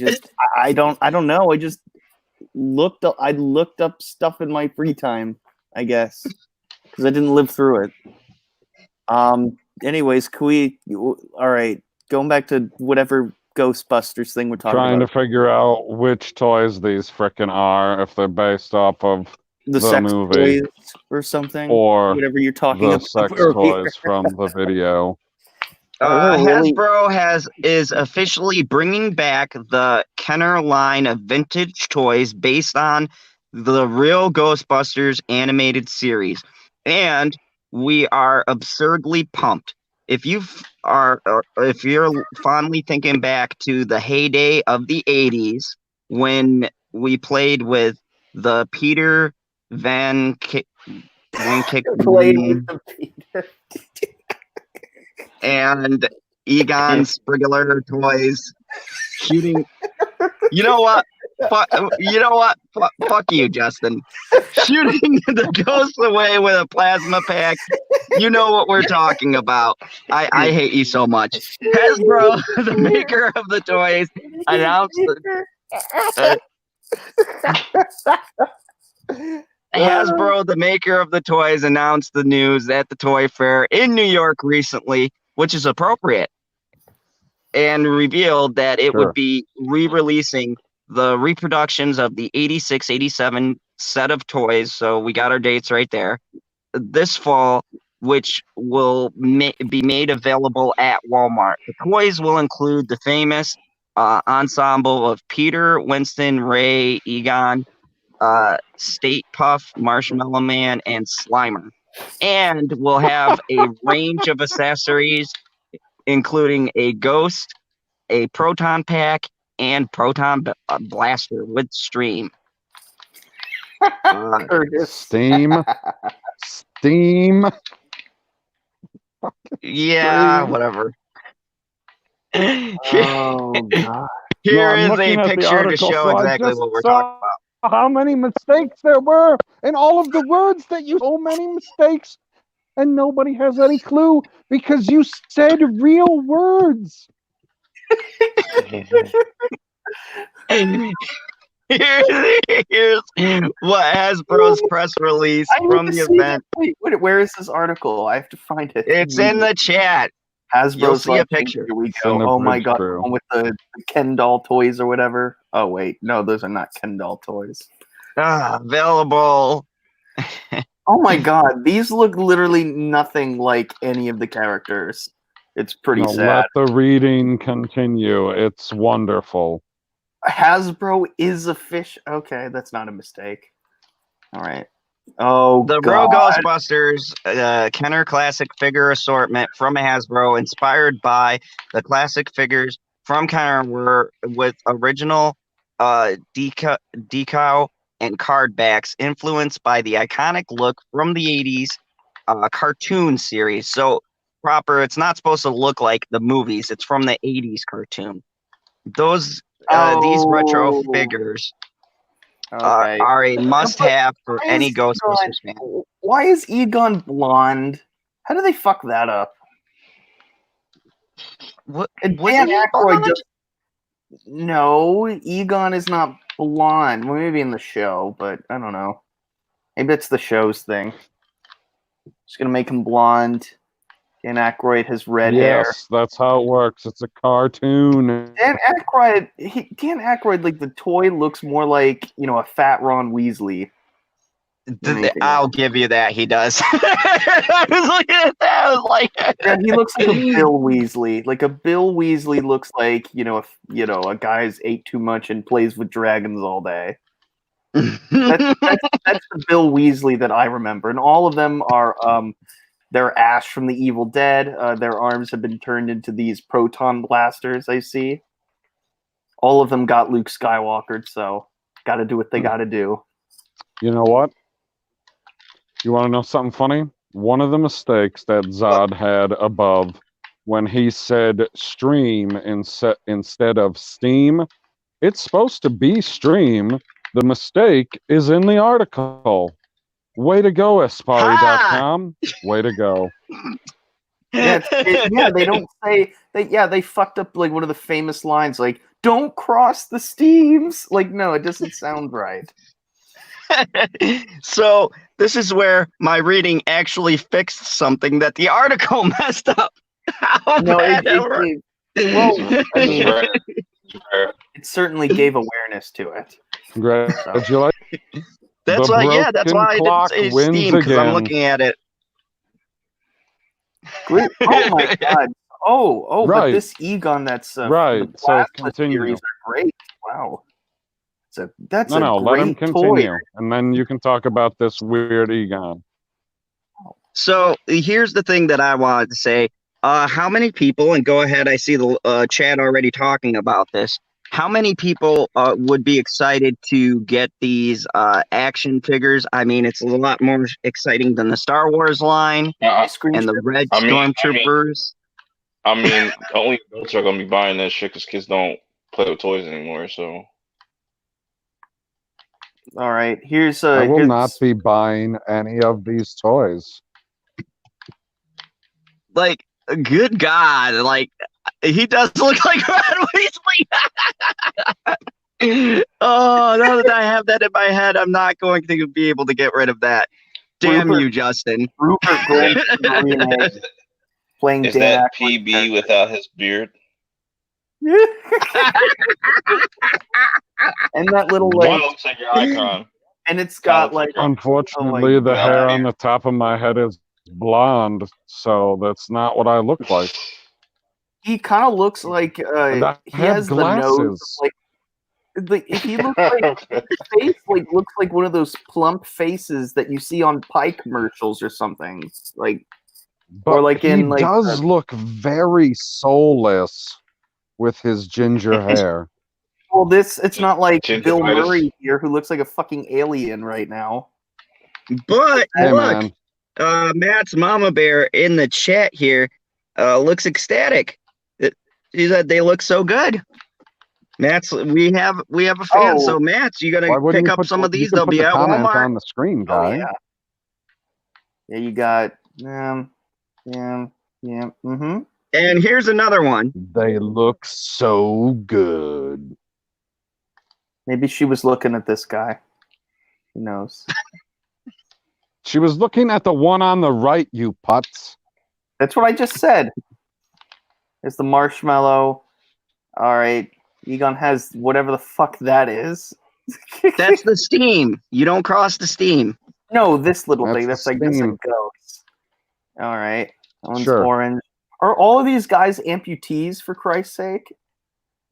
don't know. I just looked up stuff in my free time, I guess, because I didn't live through it. Anyways, all right, going back to whatever Ghostbusters thing we're talking Trying about. to figure out which toys these frickin' are, if they're based off of The the sex movie toys or something, or whatever you're talking the about. sex earlier. toys from the video. Really? Hasbro is officially bringing back the Kenner line of vintage toys based on the real Ghostbusters animated series, and we are absurdly pumped. If if you're fondly thinking back to the heyday of the '80s when we played with the Peter Van Kick. Played with the Peter. And Egon Sprigler toys shooting. You know what? Fuck you, Justin. Shooting the ghosts away with a plasma pack. You know what we're talking about. I hate you so much. Hasbro, the maker of the toys, announced Hasbro, the maker of the toys, announced the news at the Toy Fair in New York recently, which is appropriate, and revealed that it would be re-releasing the reproductions of the 86-87 set of toys. So we got our dates right there. This fall, which will be made available at Walmart. The toys will include the famous ensemble of Peter, Winston, Ray, Egon, State Puff, Marshmallow Man, and Slimer. And we'll have a range of accessories, including a ghost, a proton pack, and proton blaster with stream. Steam. Yeah, whatever. Oh God! Here is a picture to show exactly what we're talking about. How many mistakes there were in all of the words that you so many mistakes, and nobody has any clue because you said real words. Here's what Hasbro's press release from the event. Wait, where is this article? I have to find it. It's in the chat. Hasbro's You'll see a picture. Here we go. Oh my God! The one with the Ken doll toys or whatever. Oh wait, no, those are not Ken doll toys. Available. Oh my God, these look literally nothing like any of the characters. It's pretty sad. Let the reading continue. It's wonderful. Hasbro is a fish. Okay, that's not a mistake. All right. Oh, the God. Real Ghostbusters Kenner Classic figure assortment from Hasbro, inspired by the classic figures from Kenner, were with original decal and card backs, influenced by the iconic look from the 80s cartoon series. So it's not supposed to look like the movies. It's from the 80s cartoon. These retro figures are a must-have for any Ghostbusters fan. Why is Egon blonde? How do they fuck that up? What? Dan Aykroyd No, Egon is not blonde. Well, maybe in the show, but I don't know. Maybe it's the show's thing. Just gonna make him blonde. Dan Aykroyd has red hair. Yes, that's how it works. It's a cartoon. Dan Aykroyd, like the toy looks more like, a fat Ron Weasley. I'll give you that. He does. I was looking at that. I was like, yeah, he looks like a Bill Weasley. Like a Bill Weasley looks like, a guy's ate too much and plays with dragons all day. That's the Bill Weasley that I remember, and all of them are they're Ash from the Evil Dead. Their arms have been turned into these proton blasters, I see. All of them got Luke Skywalker, so got to do what they got to do. You know what? You want to know something funny? One of the mistakes that Zod had above when he said stream instead of steam. It's supposed to be stream. The mistake is in the article. Way to go, Aspari.com. Way to go. Yeah, they don't say they fucked up like one of the famous lines, like "Don't cross the steams." Like, no, it doesn't sound right. So this is where my reading actually fixed something that the article messed up. How No, bad ever. well, I mean, Right. it certainly gave awareness to it. Congratulations. That's The why, yeah, that's broken why I didn't clock say wins Steam, because I'm again. looking at it. Oh my god! Oh, Right. but this Egon that's Right. the So Plasma continue. series are great. Wow, that's No, a let him great continue, toy. and then you can talk about this weird Egon. So here's the thing that I wanted to say. How many people, and go ahead, I see the chat already talking about this. How many people would be excited to get these action figures? I mean, it's a lot more exciting than the Star Wars line and the red Stormtroopers. I mean, only adults are gonna be buying that shit because kids don't play with toys anymore. So All right, here's I will here's- not be buying any of these toys. Like, good God, like he does look like Ron Weasley. Oh, now that I have that in my head, I'm not going to be able to get rid of that. Damn Rupert- you, Justin. Rupert Grint playing is Dan that Aykroyd's PB without his beard? and that little What like, looks like your icon? and it's got like Unfortunately, the God. hair on the top of my head is blonde, so that's not what I look like. he kind of looks like And I he have has the nose glasses. like he looks like his face like looks like one of those plump faces that you see on pie commercials or something like. But Or like he in, like, does look very soulless with his ginger hair. Well, it's not like Bill Gingivitis. Murray here who looks like a fucking alien right now. But Hey, look, man. Matt's mama bear in the chat here looks ecstatic. She said they look so good. Matt's we have a fan, so Matt's you Why gotta wouldn't pick you up put, some of you these. can They'll put be the at comment Walmart. on the screen, Oh guy. yeah, you got yeah, mm-hmm. And here's another one. They look so good. Maybe she was looking at this guy. Who knows? She was looking at the one on the right, you putz. That's what I just said. It's the marshmallow. All right, Egon has whatever the fuck that is. That's the steam. You don't cross the steam. No, this little That's thing. the That's like that's a steam. ghost. All right, that one's Sure. orange. Are all of these guys amputees for Christ's sake?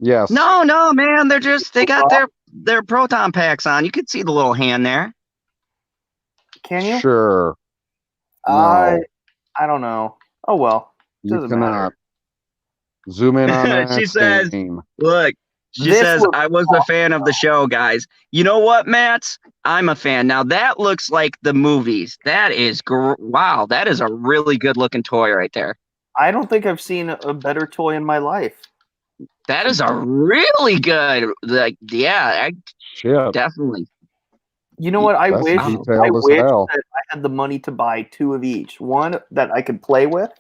Yes. No, man, they got their proton packs on. You can see the little hand there. Can you? Sure. I No. don't know. Oh well. You Doesn't cannot. matter. Zoom in on that She says, steam. Look, she This says, looks I was a fan of the show, guys. You know what, Matt? I'm a fan. Now, that looks like the movies. That is, wow, that is a really good looking toy right there. I don't think I've seen a better toy in my life. That is a really good, like, yeah, Shit. definitely. You know what? I That's wish detailed as hell. that I had the money to buy two of each. One that I could play with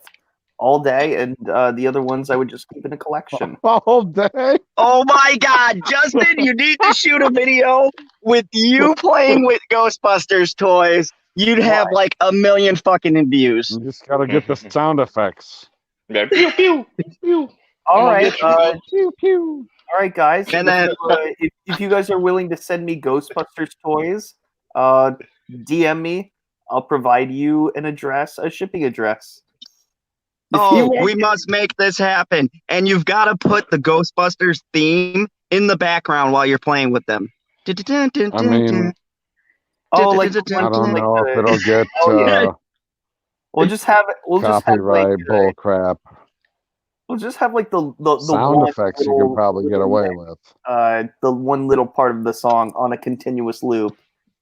all day, and the other ones I would just keep in a collection. All day. Oh my God, Justin, you need to shoot a video with you playing with Ghostbusters toys. You'd have like 1 million fucking views. You just gotta get the sound effects. Yeah, pew pew pew. All right, Pew pew. all right, guys. And then- if you guys are willing to send me Ghostbusters toys, DM me. I'll provide you a shipping address. We must make this happen. And you've got to put the Ghostbusters theme in the background while you're playing with them. I mean, like I don't know if it'll get we'll just have it. We'll just have copyright bull crap. We'll just have like the Sound one effects you little- can probably get away with. the one little part of the song on a continuous loop.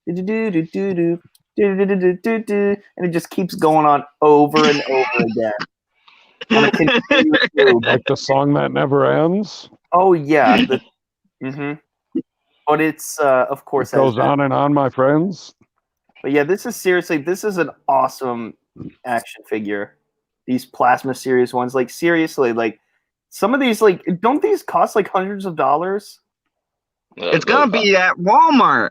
Do-do-do-do-do-do, do-do-do-do-do-do, and it just keeps going on over and over again. On a continuous loop. Like the song that never ends. Oh yeah. But it's of course It goes on and on, my friends. But yeah, this is an awesome action figure. These Plasma series ones, like seriously, like some of these, like don't these cost like hundreds of dollars? It's gonna be at Walmart.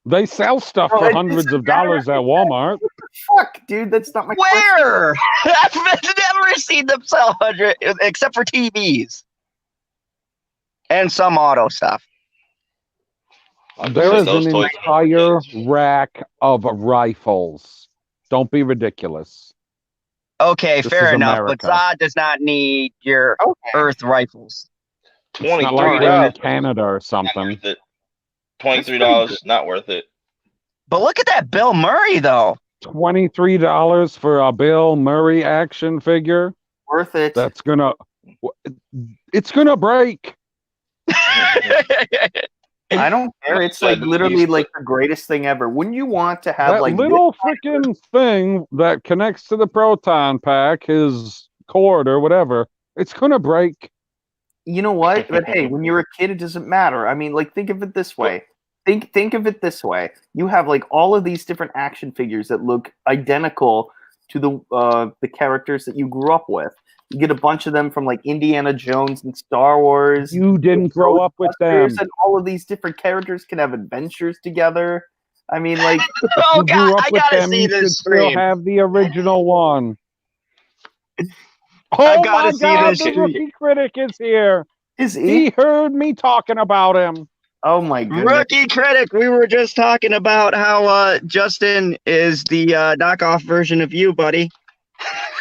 They sell stuff Oh, for it hundreds of doesn't matter. dollars at Walmart. Fuck, dude, that's not my question. Where? I've never seen them sell 100 except for TVs and some auto stuff. There is Those an toys- entire rack of rifles. Don't be ridiculous. Okay, This fair is enough. America. But Zod does not need your Okay. Earth rifles. It's not like we're in Canada or something. $23, not worth it. But look at that Bill Murray, though. $23 for a Bill Murray action figure. Worth it. It's gonna break. I don't care. It's like literally like the greatest thing ever. Wouldn't you want to have That like little freaking thing that connects to the proton pack, his cord or whatever, it's gonna break. You know what? But hey, when you're a kid, it doesn't matter. I mean, like, think of it this way. Think of it this way. You have like all of these different action figures that look identical to the characters that you grew up with. You get a bunch of them from like Indiana Jones and Star Wars. You didn't grow up with them. And all of these different characters can have adventures together. I mean, like, Oh You grew God, up I with gotta them, see you should this still stream. have the original one. I Oh gotta my see God, this the shit. rookie critic is here. is He heard me talking about him. Oh my goodness! Rookie critic, we were just talking about how Justin is the knockoff version of you, buddy.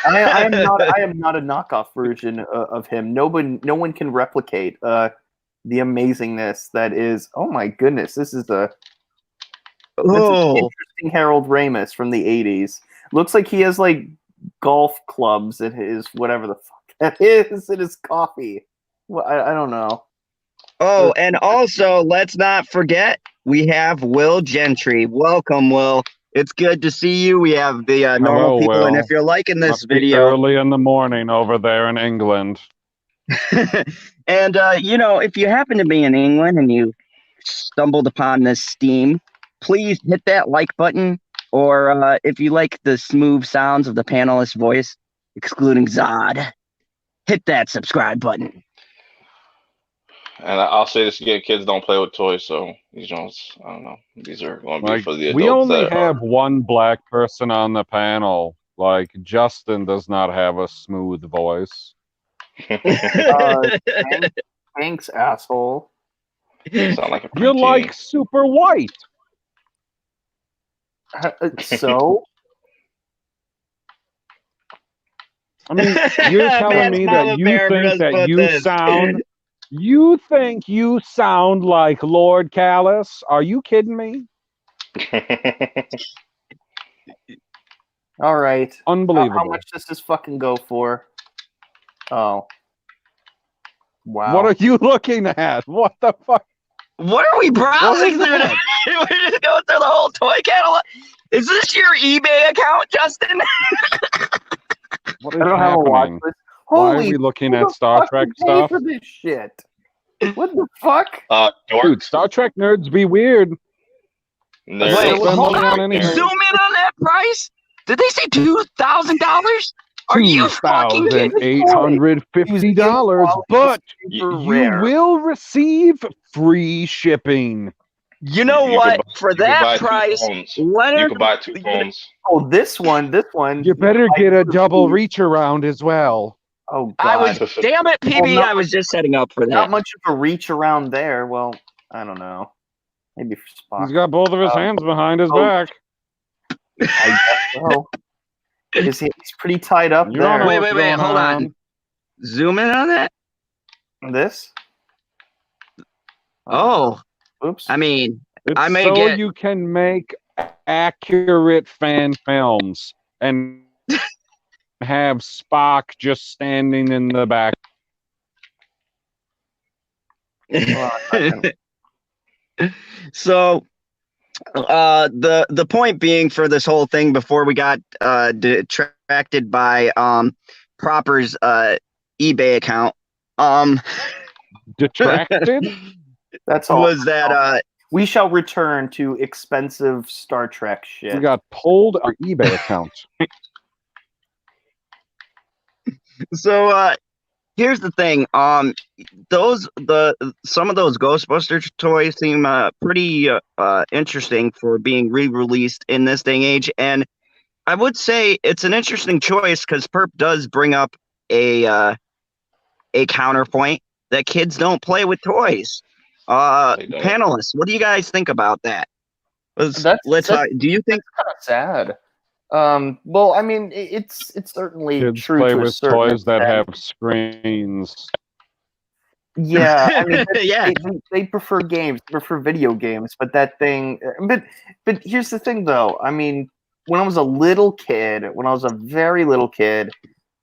I am not a knockoff version of him. No one can replicate the amazingness that is. Oh my goodness! This is that's an Oh, interesting Harold Ramis from the '80s. Looks like he has like golf clubs in his whatever the fuck that is in his coffee. Well, I don't know. oh, and also let's not forget we have Will Gentry. Welcome, Will. It's good to see you. We have the normal Hello, people, and Will. if you're liking this Must be video, early in the morning over there in England. and if you happen to be in England and you stumbled upon this Steam, please hit that like button. Or if you like the smooth sounds of the panelist voice, excluding Zod, hit that subscribe button. And I'll say this again: kids don't play with toys, so these ones, I don't know. These are going to be Like, for the adults. we only that have one black person on the panel. Like, Justin does not have a smooth voice. Thanks, asshole. sound like a You're preteen. like super white. So I mean, you're telling Man's me Mama that you Bear think just that put this. you think you sound like Lord Callus? Are you kidding me? all right. Unbelievable. How much does this fucking go for? Oh. Wow. What are you looking at? What the fuck? What are we browsing What through? is that? We're just going through the whole toy catalog. Is this your eBay account, Justin? What is I don't have a watch happening? list. Why are Holy, we looking who at the Star fuck Trek would pay stuff? for this shit? What the fuck? Dude, Dork. Star Trek nerds be weird. Nerds Wait, Wait, don't spend hold money on. on anything. Zoom in on that price. Did they say $2,000? Are you fucking kidding? $2,850, but Super you rare. will receive free shipping. You know You what? could buy- For you could buy that two price, phones. Leonard, You could buy two phones. Oh, this one. You better get a double reach around as well. Oh I god. was, damn it, PB, Well, not I was just setting up for Not that. much of a reach around there. Well, I don't know. Maybe for He's Spock. got both of his hands behind his back. I guess so. He's pretty tied up You don't know there. Wait, what's going hold on. Zoom in on that. This? Oh, Oops. I mean, It's I may so get- you can make accurate fan films and have Spock just standing in the back. Hold on a second. So, the point being for this whole thing before we got distracted by Proper's eBay account. Um, Detracted? That's all. was that We shall return to expensive Star Trek shit. We got pulled our eBay account. so here's the thing. Some of those Ghostbusters toys seem pretty interesting for being re-released in this day and age, and I would say it's an interesting choice because Perp does bring up a counterpoint that kids don't play with toys. They don't. Panelists, what do you guys think about that? That's Do you think? kind of sad. Well, I mean, it's certainly Kids true play to a with certain toys that extent. have screens. Yeah, I mean, Yeah. they prefer games, they prefer video games, but that thing. But here's the thing, though. I mean, when I was a little kid, when I was a very little kid,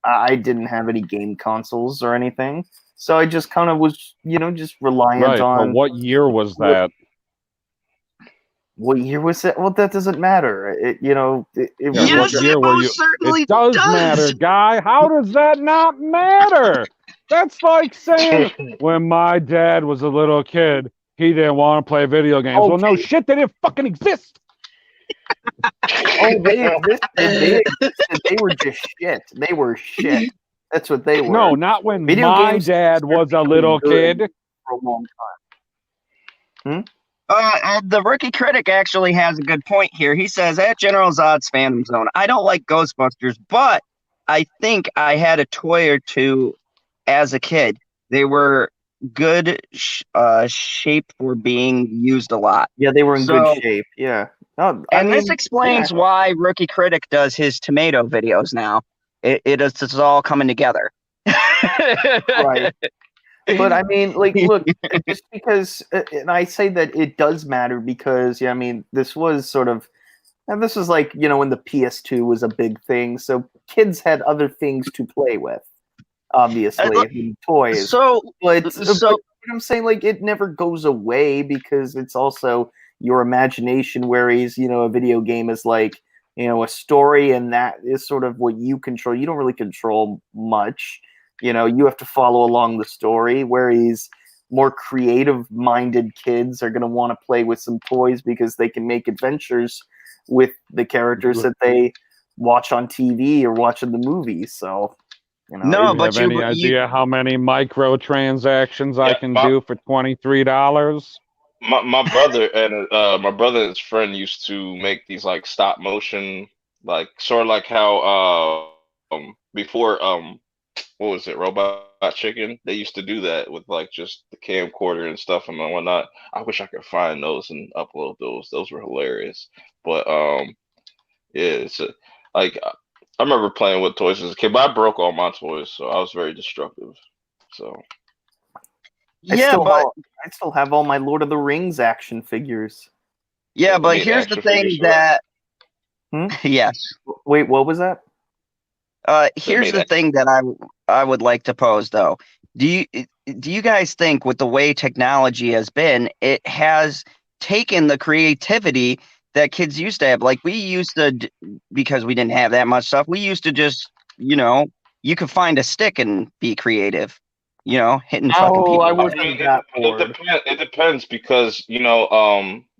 I didn't have any game consoles or anything, so I just kind of was, just reliant Right, but on. what year was that? What year was it? Well, that doesn't matter. It Yeah, was Yes, what it year were you? most certainly It does matter, guy. How does that not matter? That's like saying when my dad was a little kid, he didn't want to play video games. Well, no Okay. shit, they didn't fucking exist. Oh, they existed. They existed. They were just shit. They were shit. That's what they were. No, not when Video my games dad was a little good kid. for a long time. The rookie critic actually has a good point here. He says, at General Zod's fandom zone, I don't like Ghostbusters, but I think I had a toy or two as a kid. They were good shape for being used a lot. Yeah, they were in So- good shape. Yeah. No, I And mean, this explains why Rookie Critic does his tomato videos now. It's all coming together. right. But I mean, like, look, just because, and I say that it does matter because, yeah, I mean, this was sort of, and this was like, when the PS2 was a big thing, so kids had other things to play with, obviously, than toys. So, But I'm saying, like, it never goes away because it's also your imagination, whereas, a video game is like, a story, and that is sort of what you control. You don't really control much. You have to follow along the story, whereas more creative-minded kids are going to want to play with some toys because they can make adventures with the characters that they watch on TV or watch in the movies. So, No, Do you but have any idea how many microtransactions I can do for $23? My brother and his friend used to make these like stop motion, like sort of like how before what was it, Robot Chicken? They used to do that with like just the camcorder and stuff and whatnot. I wish I could find those and upload those. Those were hilarious. But yeah, like I remember playing with toys as a kid, but I broke all my toys, so I was very destructive. So I yeah, but still have all my Lord of the Rings action figures. yeah, You but mean here's the action thing figures, that Hmm? yes. Wait, what was that? Here's made the that- thing that I would like to pose though. Do you guys think with the way technology has been, it has taken the creativity that kids used to have? Like we used to, because we didn't have that much stuff, we used to just, you could find a stick and be creative, hitting fucking Oh, people. I I wasn't mean, that bored. it depends because a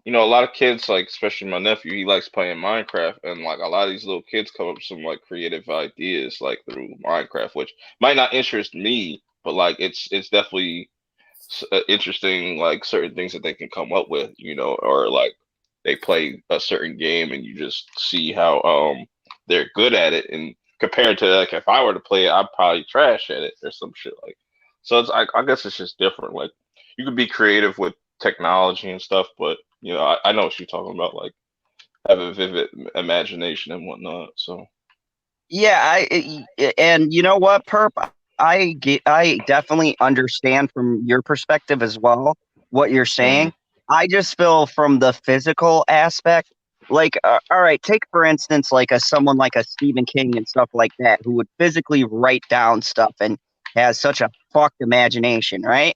lot of kids, like especially my nephew, he likes playing Minecraft, and like a lot of these little kids come up with some like creative ideas like through Minecraft, which might not interest me, but like it's definitely interesting, like certain things that they can come up with, or like they play a certain game and you just see how they're good at it, and compared to like if I were to play it, I'd probably trash at it or some shit like. So it's I guess it's just different. Like you could be creative with technology and stuff, but I know what you're talking about, like have a vivid imagination and whatnot. So Yeah, and you know what, Perp? I definitely understand from your perspective as well what you're saying. I just feel from the physical aspect, like, all right, take for instance, like someone like a Stephen King and stuff like that, who would physically write down stuff and has such a fucked imagination, right?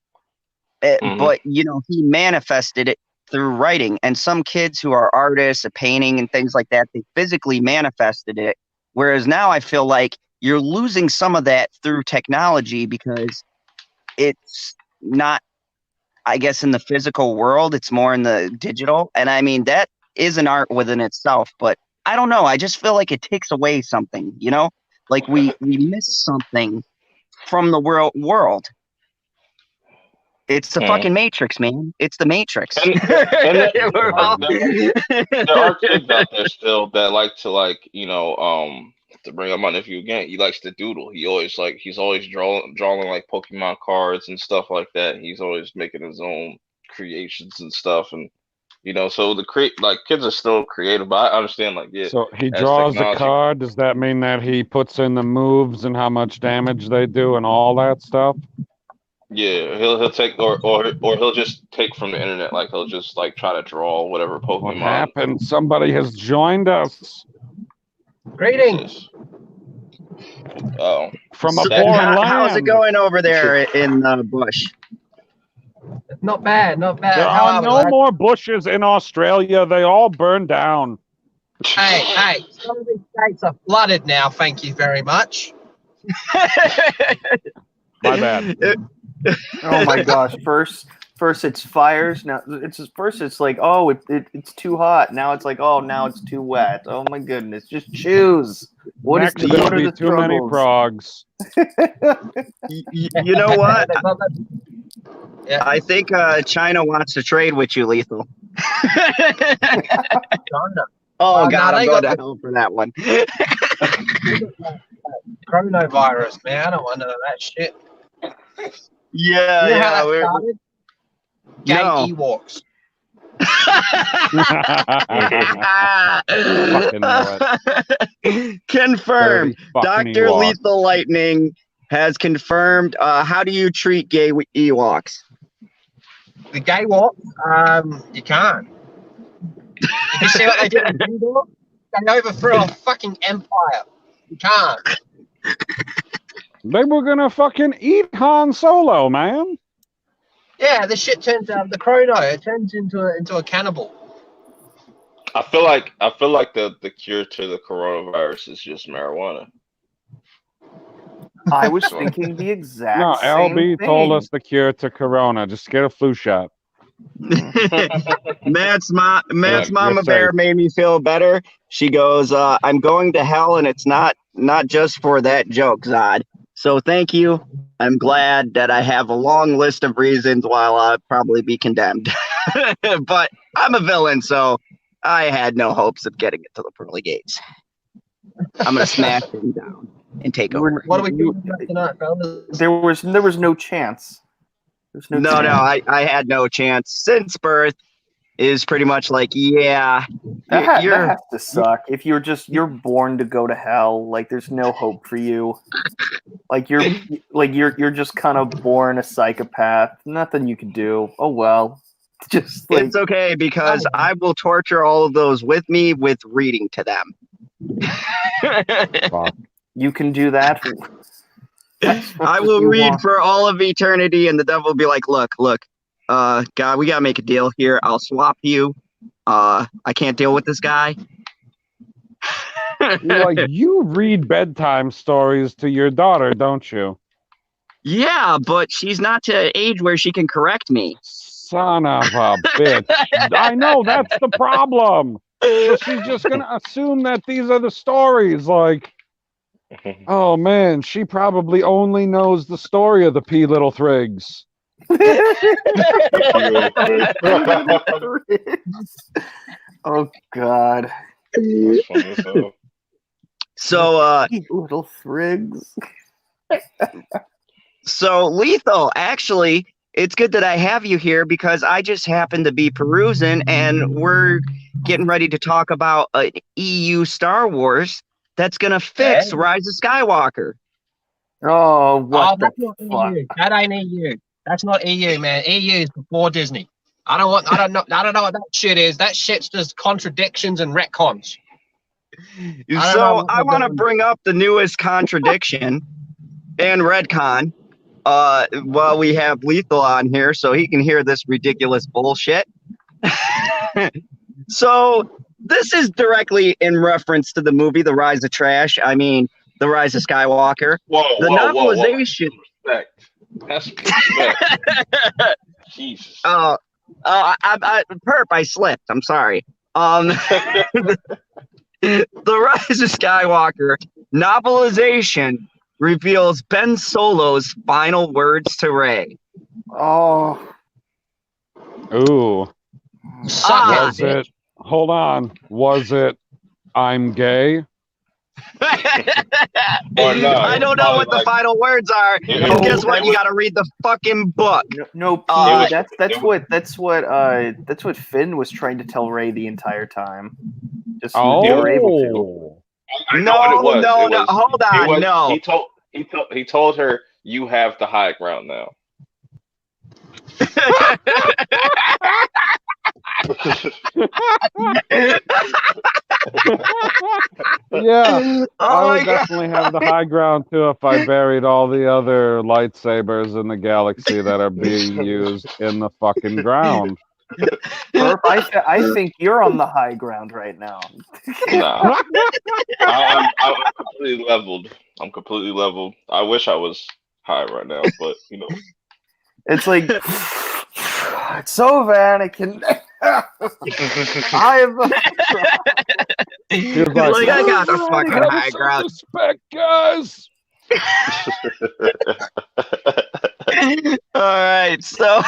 But he manifested it through writing, and some kids who are artists, painting and things like that, they physically manifested it Whereas now I feel like you're losing some of that through technology because it's not, I guess, in the physical world, it's more in the digital. And I mean, that is an art within itself, but I don't know. I just feel like it takes away something, you know? Like we miss something from the world. It's the fucking Matrix, man. It's the Matrix. And there are kids out there still that like to to bring up my nephew again. He likes to doodle. He's always drawing like Pokemon cards and stuff like that. He's always making his own creations and stuff, and so kids are still creative. But I understand, So he draws a card. Does that mean that he puts in the moves and how much damage they do and all that stuff? Yeah, he'll take or he'll just take from the internet. Like he'll just try to draw whatever Pokemon. What happened? Somebody has joined us. Greetings. Oh, from a foreign land. How's it going over there in the bush? Not bad, not bad. There are no more bushes in Australia. They all burned down. Hey, some of these states are flooded now. Thank you very much. My bad. Oh my gosh! First it's fires. Now it's like, oh, it's too hot. Now it's like, oh, now it's too wet. Oh my goodness! Just choose. What Next is will be too many frogs. You know what? Yeah. I think China wants to trade with you, Lethal. Oh God, I'm going to hell for that one. Coronavirus, man. I don't want none of that shit. Yeah, you know how that started? Gay Ewoks. Confirmed. Dr. Lethal Lightning has confirmed. How do you treat gay Ewoks? The gay what? You can't. Did you see what they did in Endor? They overthrew a fucking empire. You can't. They were gonna fucking eat Han Solo, man. Yeah, this shit turns out the chrono. It turns into a cannibal. I feel like the cure to the coronavirus is just marijuana. I was thinking the exact same LB thing. told us the cure to corona. Just get a flu shot. Matt's mama bear made me feel better. She goes, I'm going to hell, and it's not just for that joke, Zod. So thank you. I'm glad that I have a long list of reasons why I'll probably be condemned. But I'm a villain, so I had no hopes of getting it to the pearly gates. I'm gonna smash him down and take over. What are we doing tonight, fellas? There was no chance. There's no chance. I had no chance. Since birth is pretty much like, yeah. That has to suck. If you're born to go to hell, like there's no hope for you. Like you're just kind of born a psychopath. Nothing you can do. Oh well. Just it's okay because I will torture all of those with me with reading to them. You can do that. I will read for all of eternity, and the devil will be like, look, God, we gotta make a deal here. I'll swap you. I can't deal with this guy. You read bedtime stories to your daughter, don't you? Yeah, but she's not to an age where she can correct me. Son of a bitch. I know, that's the problem. So she's just going to assume that these are the stories. Like, oh, man, she probably only knows the story of the P Little Thrigs. Oh, God. So, Little Thrigs. So, Lethal, actually, it's good that I have you here because I just happened to be perusing and we're getting ready to talk about an EU Star Wars that's going to fix Rise of Skywalker. Oh, what the fuck? EU. That ain't EU. That's not EU, man. EU is before Disney. I don't know what that shit is. That shit's just contradictions and retcons. So I want to bring up the newest contradiction and retcon. While we have Lethal on here so he can hear this ridiculous bullshit. So this is directly in reference to the movie The Rise of Trash. I mean, The Rise of Skywalker. Whoa, The whoa, whoa, whoa. novelization. Respect. That's respect. Jesus. Perp, I slipped. I'm sorry. The Rise of Skywalker novelization reveals Ben Solo's final words to Rey. Oh, Ooh. Ah. Was it? Hold on. Was it? I'm gay. Or no, I don't know what the like- final words are. It- And it- guess what? it You was- got to read the fucking book. no, P. was- That's what Finn was trying to tell Rey the entire time. Just Oh. they were able to. I know what it was. No, It was- hold on, it was- no. He told her, "You have the high ground now." Yeah. I Oh would my god. definitely have the high ground too if I buried all the other lightsabers in the galaxy that are being used in the fucking ground. Perp, I think you're on the high ground right now. Nah, I'm completely leveled. I'm completely leveled. I wish I was high right now, but you know. It's like it's over, Anakin. I am. He was Like, I got the "Everybody fucking have high some ground." respect, guys. All right, so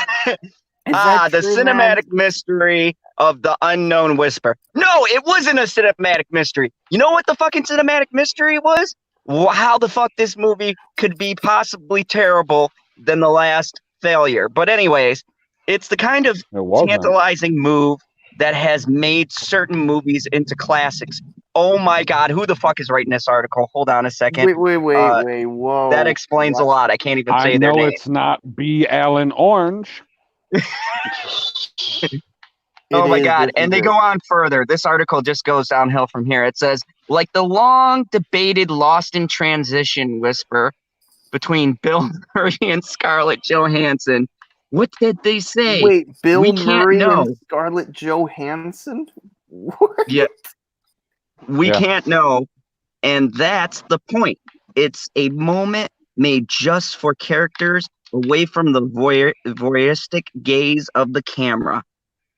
the cinematic mystery of the unknown whisper. No, it wasn't a cinematic mystery. You know what the fucking cinematic mystery was? How the fuck this movie could be possibly terrible than the last failure. But anyways, it's the kind of It wasn't. tantalizing move that has made certain movies into classics. Oh my god, who the fuck is writing this article? Hold on a second. Wait, Uh, whoa. That explains a lot. I can't even I say their know name. it's not B. Allen Orange. Oh my It is, god. And they isn't go it? on further. This article just goes downhill from here. It says, like the long debated Lost in Transition whisper between Bill Murray and Scarlett Johansson. What did they say? Wait, Bill we can't Murray know. and Scarlett Johansson? What? Yeah. We Yeah. can't know. And that's the point. It's a moment made just for characters away from the voyeuristic gaze of the camera.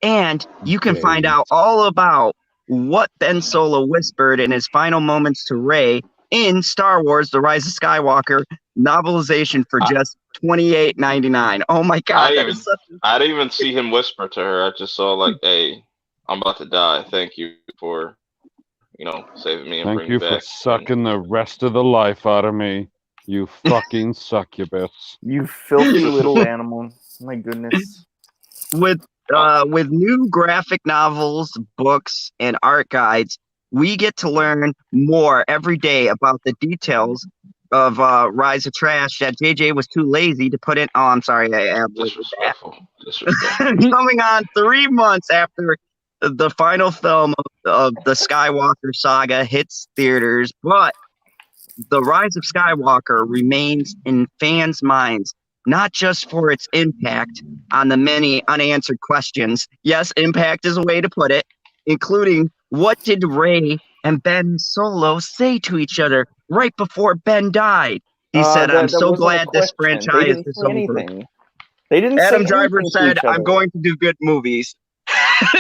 And you can find out all about what Ben Solo whispered in his final moments to Rey in Star Wars: The Rise of Skywalker novelization for just $28.99. Oh my god, that is such I didn't even see him whisper to her. I just saw like, "Hey, I'm about to die. Thank you for, saving me and Thank bringing you me for back." sucking the rest of the life out of me. You fucking succubus. You filthy little animal. My goodness. with new graphic novels, books, and art guides, we get to learn more every day about the details of Rise of Trash that JJ was too lazy to put in. Oh, I'm sorry, I Disrespectful. coming on 3 months after the final film of the Skywalker saga hits theaters, but The Rise of Skywalker remains in fans' minds, not just for its impact on the many unanswered questions. Yes, impact is a way to put it, including what did Rey and Ben Solo say to each other right before Ben died? He said, "I'm that so wasn't a glad this question. They franchise didn't is say over." anything. They didn't Adam say Driver anything to said, each "I'm other. going to do good movies."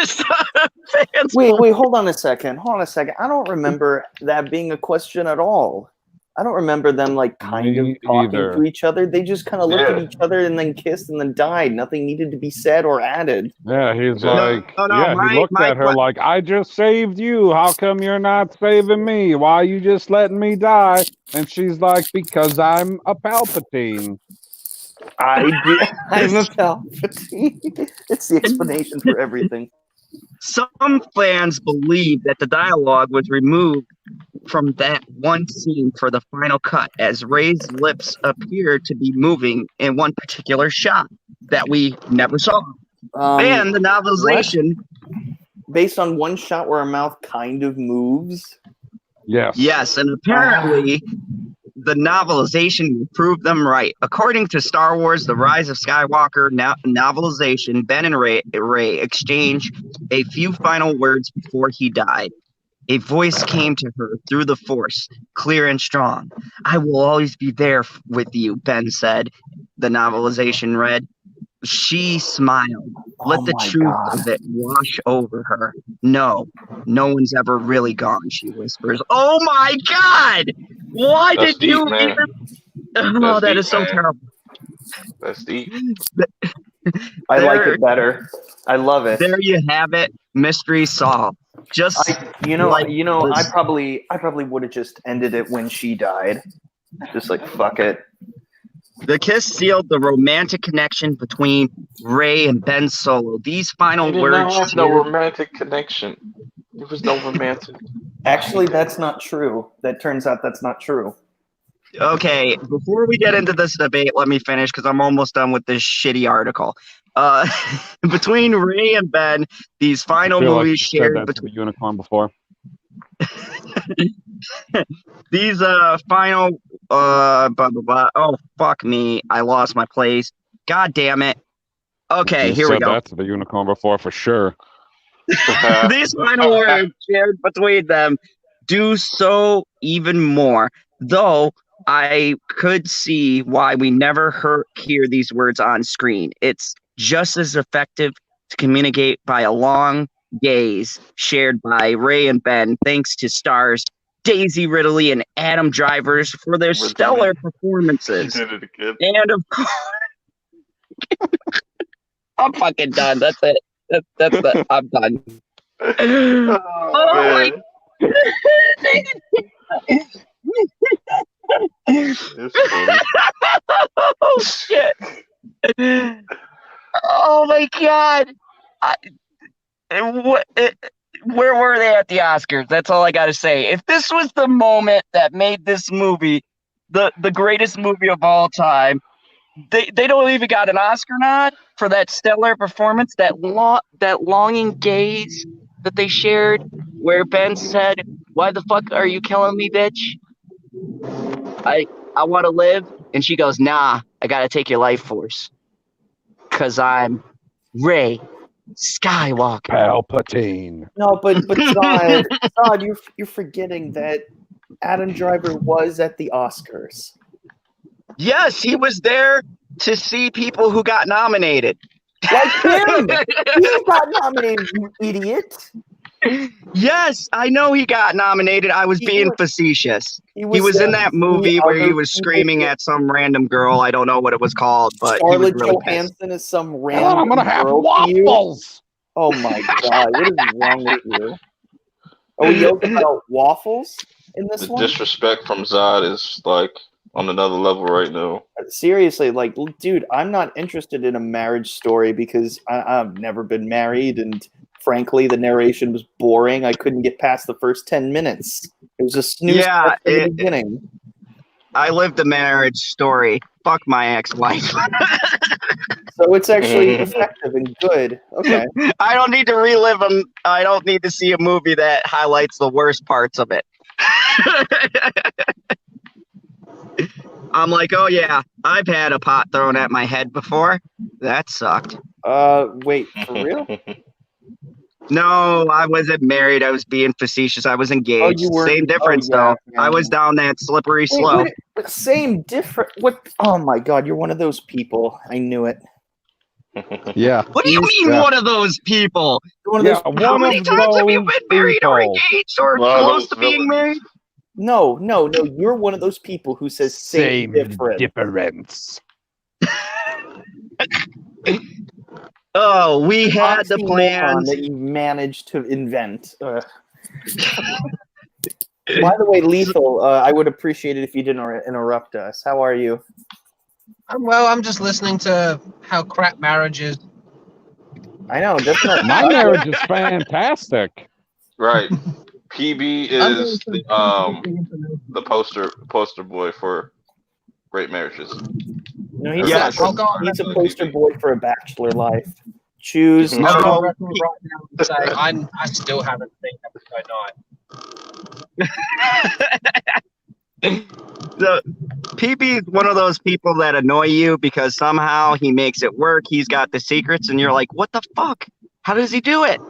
So, fans Wait, hold on a second. I don't remember that being a question at all. I don't remember them kind of Me talking either. to each other. They just kind of looked at Yeah. each other and then kissed and then died. Nothing needed to be said or added. Yeah, he's No, like, no, yeah, my- he looked my at her que- like, I just saved you. How come you're not saving me? Why are you just letting me die? And she's like, because I'm a Palpatine. I'm a Palpatine. It's the explanation for everything. Some fans believe that the dialogue was removed from that one scene for the final cut, as Rey's lips appear to be moving in one particular shot that we never saw. And the novelization, Based on one shot where her mouth kind of moves. Yes. yes, and apparently the novelization will prove them right. According to Star Wars: The Rise of Skywalker novelization, Ben and Rey exchange a few final words before he died. A voice came to her through the Force, clear and strong. "I will always be there with you," Ben said. The novelization read. She smiled. Let the my truth God. of it wash over her. No one's ever really gone, she whispers. Oh my God! Why That's did you deep, man. even... Oh, That's that deep, is so man. terrible. That's deep. I like There- it better. I love it. There you have it. Mystery solved. Just like I this- probably would have just ended it when she died. Just like fuck it. the kiss sealed the romantic connection between Ray and Ben Solo. These final They did words not have no shared- romantic connection. There was no romantic. Actually, that's not true. That turns out that's not true. Okay, before we get into this debate, let me finish because I'm almost done with this shitty article. Between Ray and Ben, these final I feel like movies you said shared that to between the unicorn before. these final blah blah blah. Oh fuck me, I lost my place. God damn it. Okay, You here we said go. that to the unicorn before for sure. These final words shared between them do so even more, though I could see why we never hear these words on screen. It's just as effective to communicate by a long gaze shared by Ray and Ben, thanks to stars Daisy Ridley and Adam Drivers for their Ridley. stellar She performances. did it again. And of course, I'm fucking done. That's it. That's the. I'm done. Oh, man. It's funny. Oh shit! Oh my god! Where were they at the Oscars? That's all I gotta say. If this was the moment that made this movie the greatest movie of all time, they don't even got an Oscar nod for that stellar performance, that longing gaze that they shared, where Ben said, "Why the fuck are you killing me, bitch? I want to live," and she goes, "Nah, I gotta take your life force, cause I'm Ray Skywalker." Palpatine. No, but Zod, you're forgetting that Adam Driver was at the Oscars. Yes, he was there to see people who got nominated. Like him! He got nominated, you idiot! Yes, I know he got nominated. I was being facetious. He was in that movie where he was screaming at some random girl. I don't know what it was called, but he was Scarlett really pissed. Johansson is some Come random on, I'm gonna have girl to you. waffles. Oh my god, what is wrong with you? Are we yelling about waffles in this The one? disrespect from Zod is like on another level right now. Seriously, like, dude, I'm not interested in a marriage story because I've never been married, and frankly, the narration was boring. I couldn't get past the first 10 minutes. It was a snooze Yeah, fest in the beginning. I lived a marriage story. Fuck my ex-wife. So it's actually effective and good. Okay. I don't need to relive them. I don't need to see a movie that highlights the worst parts of it. I'm like, oh yeah, I've had a pot thrown at my head before. That sucked. Wait, for real? No, I wasn't married. I was being facetious. I was engaged. you weren't- Same difference oh, yeah, though. I was down that slippery Wait, slope. but same, different. What? Oh my god, you're one of those people. I knew it. Yeah. What do you mean, Yeah. one of those people? You're one of Yeah, those. How one many of times have you been those married or people. engaged or One of close those to being villains. married? No. You're one of those people who says same, different. difference. Oh, we had the Oxymoron plans. that you managed to invent. By the way, Lethal, I would appreciate it if you didn't interrupt us. How are you? Well, I'm just listening to how crap marriage is. I know. That's not My marriage is fantastic. Right. PB is the poster boy for great marriages. No, he's, Yes. I'll go on he's a record. poster boy for a bachelor life. Choose. Mhm. I'll go No. on record right now and say I still haven't seen episode 9. So PB is one of those people that annoy you because somehow he makes it work. He's got the secrets, and you're like, what the fuck? How does he do it?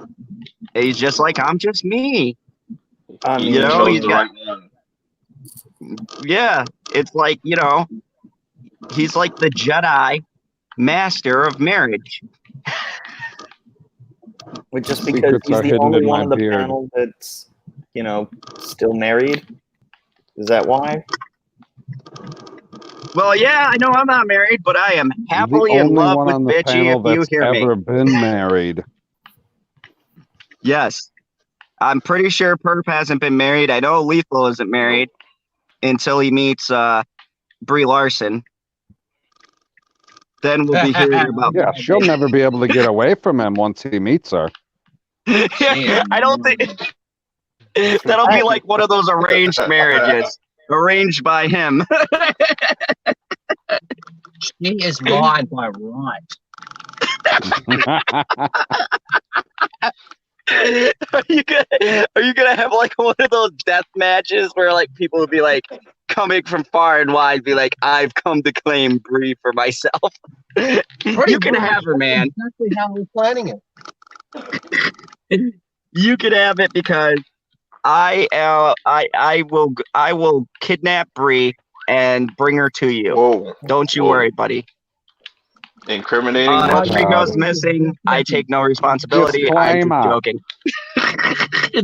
And he's just like, I'm just me. I He mean, You know, chose he's the got, right one. yeah, it's like, he's like the Jedi master of marriage. but just because Secrets he's are the hidden only in one my on the beard. panel that's, still married. Is that why? Well, yeah, I know I'm not married, but I am The happily in only love one with on the Bitchy, if panel you that's hear me. ever been married. Yes. I'm pretty sure Perp hasn't been married. I know Lethal isn't married until he meets Brie Larson. Then we'll be hearing about. Yeah, she'll never be able to get away from him once he meets her. I don't think that'll be like one of those arranged marriages, arranged by him. She is mine by right. Are you gonna have like one of those death matches where like people would be like coming from far and wide, be like, I've come to claim Brie for myself. You can have her, man. Exactly how we're planning it. You can have it because I will kidnap Brie and bring her to you. Whoa. Don't you Whoa. worry, buddy. Incriminating If much? Brie goes missing, I take no responsibility. I'm just Disclaimer. joking.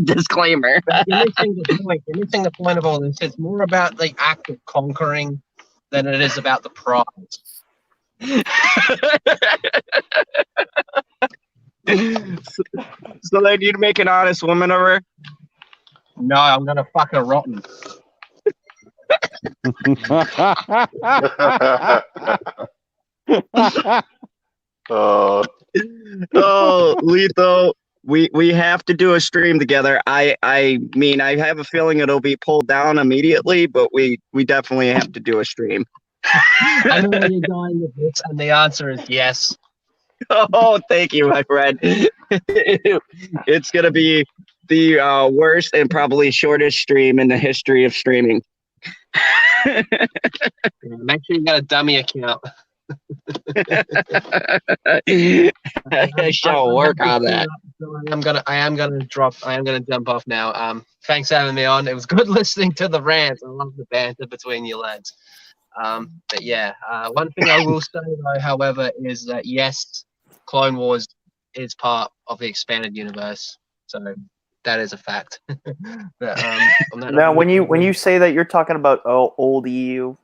Disclaimer. You're missing the point. You're missing the point of all this. It's more about the act of conquering than it is about the prize. So then you'd make an honest woman of her? No, I'm gonna fuck her rotten. Oh, Lethal, we have to do a stream together. I mean, I have a feeling it'll be pulled down immediately, but we definitely have to do a stream. I know where you're going with this, and the answer is yes. Oh, thank you, my friend. It's gonna be the worst and probably shortest stream in the history of streaming. Make sure you got a dummy account. I shall work on that. I am gonna jump off now. Thanks for having me on. It was good listening to the rant. I love the banter between you lads. But yeah, one thing I will say though, however, is that yes, Clone Wars is part of the expanded universe, so that is a fact. But, Now, when you say that, you're talking about old EU.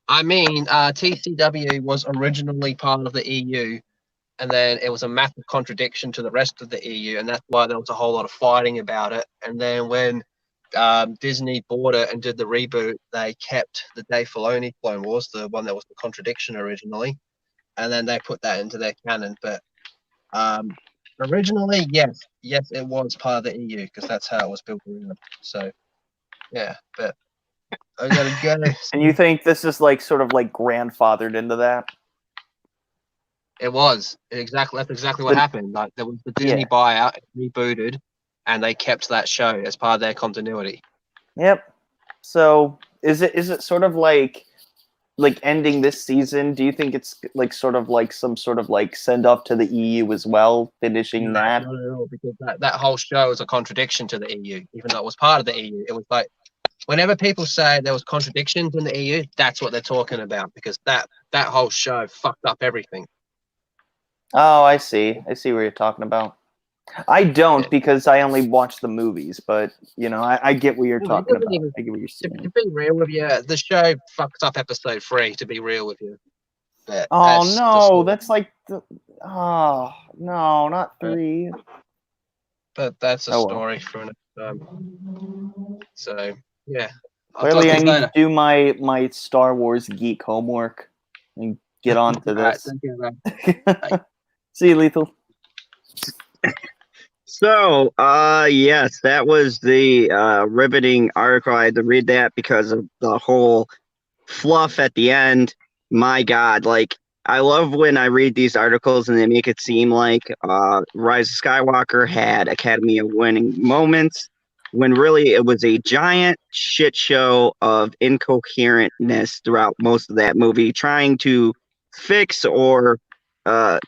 I mean, TCW was originally part of the EU, and then it was a massive contradiction to the rest of the EU, and that's why there was a whole lot of fighting about it. And then when Disney bought it and did the reboot, they kept the Dave Filoni Clone Wars, the one that was the contradiction originally, and then they put that into their canon. But originally, yes, it was part of the EU because that's how it was built around. So, yeah, but I gotta go. And you think this is like sort of like grandfathered into that? It was exactly that's exactly what happened. Like there was the Disney Yeah. buyout, it rebooted, and they kept that show as part of their continuity. Yep. So is it sort of like ending this season? Do you think it's like sort of like some sort of like send off to the EU as well, finishing that? Not at all, because that whole show is a contradiction to the EU, even though it was part of the EU. It was like whenever people say there was contradictions in the EU, that's what they're talking about, because that whole show fucked up everything. Oh, I see. I see what you're talking about. I don't because I only watch the movies, but I get what you're talking about. I get what you're saying. To be real with you, the show fucked up episode 3. To be real with you. But Oh no, that's like no, not 3. But that's a Oh, well. story for another time. So yeah. Clearly, I need to do my Star Wars geek homework and get on to this. See you, Lethal. So, yes, that was the riveting article. I had to read that because of the whole fluff at the end. My God, like, I love when I read these articles and they make it seem like Rise of Skywalker had Academy of winning moments. when really it was a giant shit show of incoherentness throughout most of that movie, trying to fix or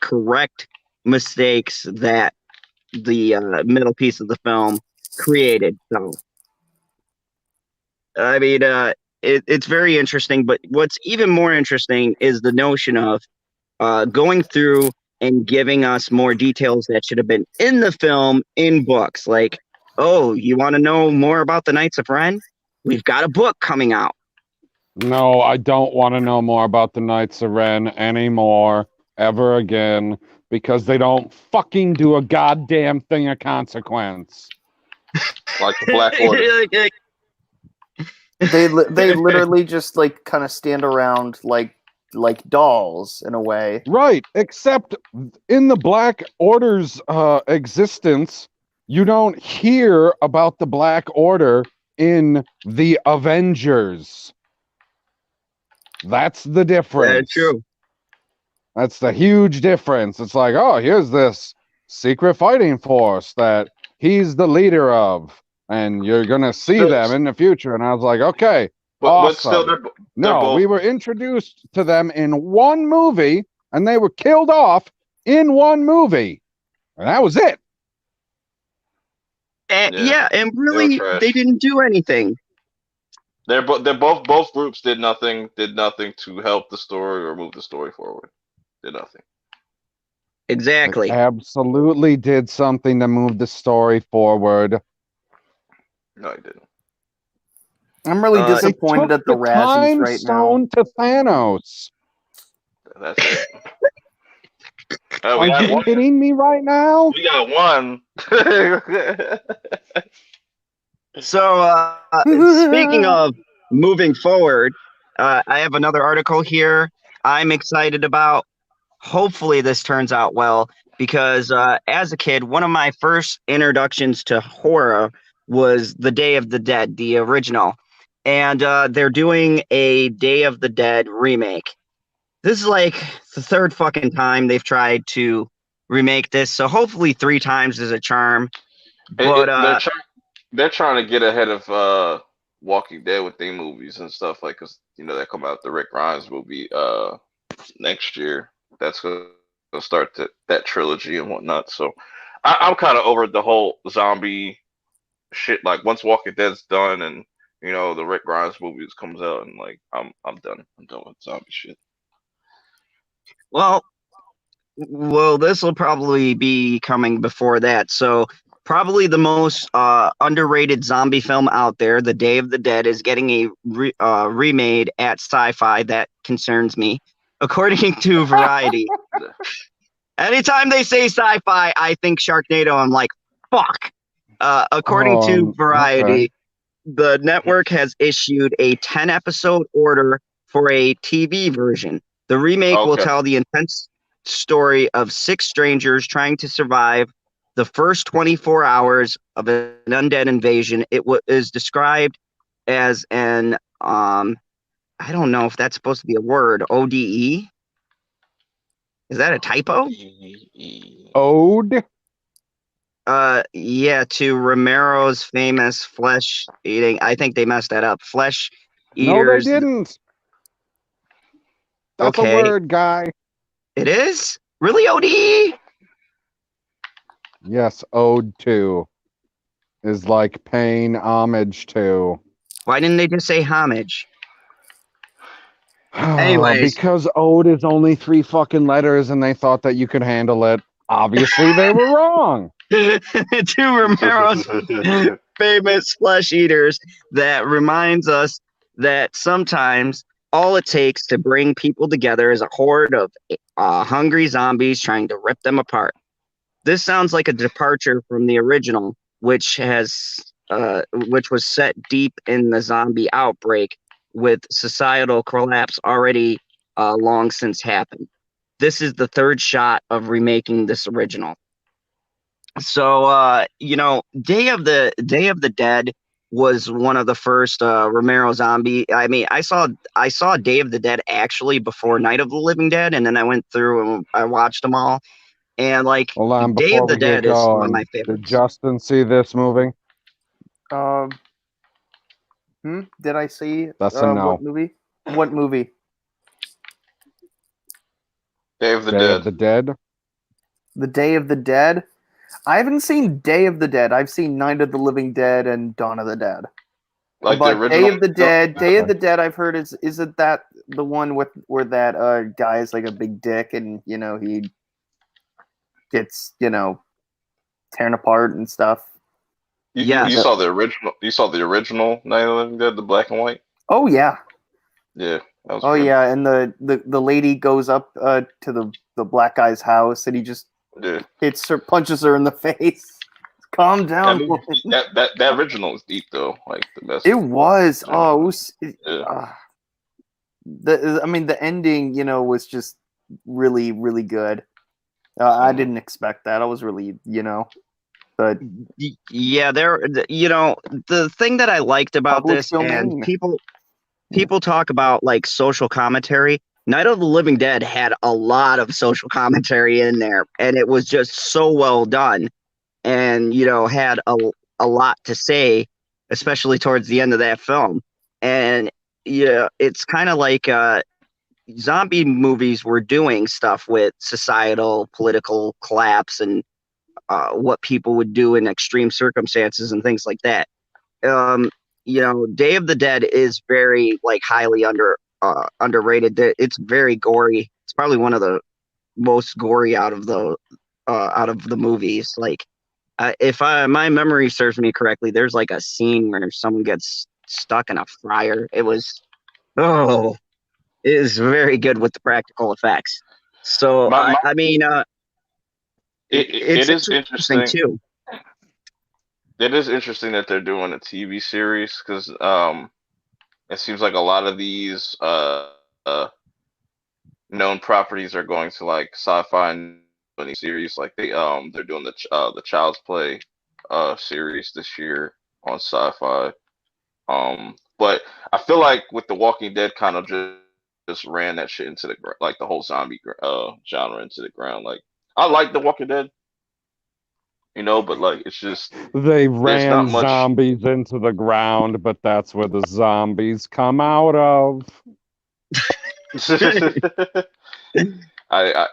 correct mistakes that the middle piece of the film created. So, I mean, it's very interesting. But what's even more interesting is the notion of going through and giving us more details that should have been in the film in books. Like, oh, you want to know more about the Knights of Ren? We've got a book coming out. No, I don't want to know more about the Knights of Ren anymore, ever again, because they don't fucking do a goddamn thing of consequence. Like the Black Order. They literally just like kind of stand around like dolls in a way. Right, except in the Black Order's existence, you don't hear about the Black Order in the Avengers. That's the difference. That's true. That's the huge difference. It's like, oh, here's this secret fighting force that he's the leader of, and you're gonna see them in the future. And I was like, okay, awesome. But still, they're No, both... we were introduced to them in one movie, and they were killed off in one movie, and that was it. And, yeah, and really, they didn't do anything. They're both groups did nothing to help the story or move the story forward. Did nothing. Exactly. They absolutely did something to move the story forward. No, I didn't. I'm really disappointed at the Razzies right now. Time stone to Thanos. That's it. Are you kidding me right now? We got one. So, speaking of moving forward, I have another article here I'm excited about. Hopefully this turns out well, because as a kid, one of my first introductions to horror was The Day of the Dead, the original. And they're doing a Day of the Dead remake. This is like the third fucking time they've tried to remake this, so hopefully 3 times is a charm. But they're trying to get ahead of Walking Dead with their movies and stuff, like, cause that come out, the Rick Grimes movie next year. That's gonna start that trilogy and whatnot. So I'm kind of over the whole zombie shit. Like, once Walking Dead's done and the Rick Grimes movies comes out, and like I'm done. I'm done with zombie shit. Well, this will probably be coming before that. So probably the most underrated zombie film out there, The Day of the Dead, is getting a remade at Sci-Fi. That concerns me. According to Variety. Anytime they say Sci-Fi, I think Sharknado. I'm like, fuck. According to Variety, the network has issued a 10-episode order for a TV version. The remake will tell the intense story of 6 strangers trying to survive the first 24 hours of an undead invasion. It is described as an, I don't know if that's supposed to be a word, ODE? Is that a typo? Ode? Yeah, to Romero's famous flesh eating. I think they messed that up. Flesh eaters. No, they didn't. That's a word, guy. It is? Really, ODE? Yes, ode to is like paying homage to. Why didn't they just say homage? Anyways. Because ode is only 3 fucking letters and they thought that you could handle it. Obviously, they were wrong. To Romero's famous flesh eaters, that reminds us that sometimes all it takes to bring people together is a horde of hungry zombies trying to rip them apart. This sounds like a departure from the original, which was set deep in the zombie outbreak, with societal collapse already long since happened. This is the 3rd shot of remaking this original. So, Day of the Dead was one of the first Romero zombie. I mean, I saw Day of the Dead actually before Night of the Living Dead, and then I went through and I watched them all. And like, Hold on, Day of the Dead is one of my favorites. Did Justin see this movie? Um, Did I see That's a no. what movie? What movie? Day of the Day Dead. of the Dead. The Day of the Dead. I haven't seen Day of the Dead. I've seen Night of the Living Dead and Dawn of the Dead. Like But the original. Day of the Dead, Day of the Dead. I've heard isn't that the one with where that guy is like a big dick and he gets torn apart and stuff. You Yes. saw the original. You saw the original Night of the Living Dead, the black and white. Oh yeah. Yeah, that was Oh good. yeah, and the lady goes up to the black guy's house and he just Yeah. hits her, punches her in the face. Calm down, That, woman. that original is deep though. Like the best. It was. Oh, it was. Yeah. The ending, was just really, really good. I didn't expect that. I was really, but Yeah, the thing that I liked about Public this, and domain. people talk about like social commentary. Night of the Living Dead had a lot of social commentary in there, and it was just so well done, and had a lot to say, especially towards the end of that film. And it's kind of like zombie movies were doing stuff with societal, political collapse and what people would do in extreme circumstances and things like that. Day of the Dead is very like highly underrated. It's very gory. It's probably one of the most gory out of the movies. Like, if my memory serves me correctly, there's like a scene where someone gets stuck in a fryer. It is very good with the practical effects. So I mean, it it's is interesting interesting. too. It is interesting that they're doing a TV series because it seems like a lot of these known properties are going to like sci-fi and series. Like they're doing the Child's Play series this year on sci-fi. But I feel like with The Walking Dead, kind of just ran that shit into like the whole zombie genre into the ground. Like I like The Walking Dead, but like it's just They there's ran not much. zombies into the ground, but that's where the zombies come out of. I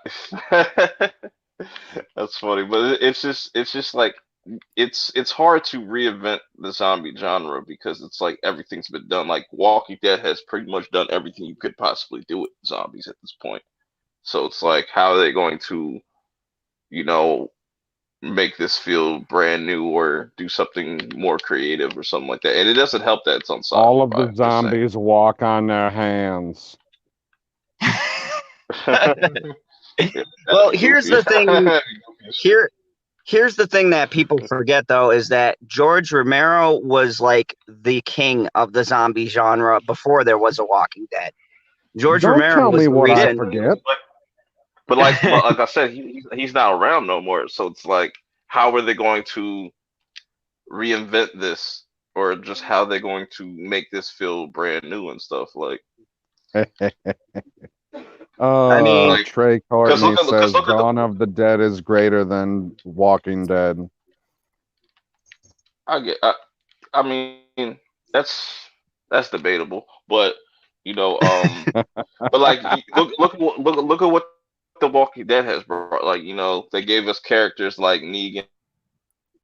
That's funny, but it's just like it's hard to reinvent the zombie genre because it's like everything's been done. Like Walking Dead has pretty much done everything you could possibly do with zombies at this point. So it's like how are they going to, you know, make this feel brand new or do something more creative or something like that. And it doesn't help that it's on sci-fi. All of the I'm just saying. zombies walk on their hands. Well, here's the thing. Here's the thing that people forget, though, is that George Romero was like the king of the zombie genre before there was a Walking Dead. George Don't Romero tell was me the what I reason. forget. But like I said, he's not around no more. So it's like, how are they going to reinvent this, or just how they're going to make this feel brand new and stuff? Like, I mean, like Trey because Courtney says look at Dawn of the Dead is greater than Walking Dead. I mean that's debatable, but but like look at what The Walking Dead has brought. Like they gave us characters like Negan,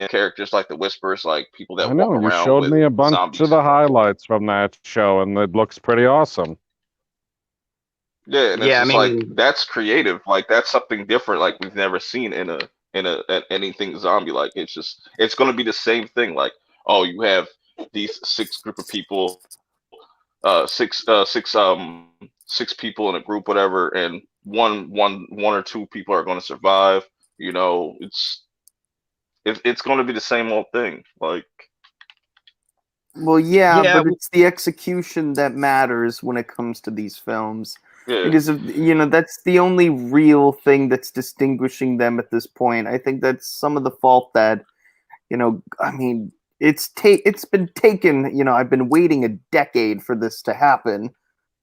characters like the Whispers, like people that I walk know, you around showed with me a bunch zombies. of the highlights from that show, and it looks pretty awesome. Yeah, and it's yeah, I just like mean, that's creative. Like that's something different. Like we've never seen in anything zombie. Like it's going to be the same thing. Like oh, you have these six group of people, six people in a group, whatever, and one or two people are going to survive. It's going to be the same old thing. Like Well, yeah, yeah, but it's the execution that matters when it comes to these films. yeah, Because that's the only real thing that's distinguishing them at this point. I think that's some of the fault that, I mean, it's been taken, I've been waiting a decade for this to happen,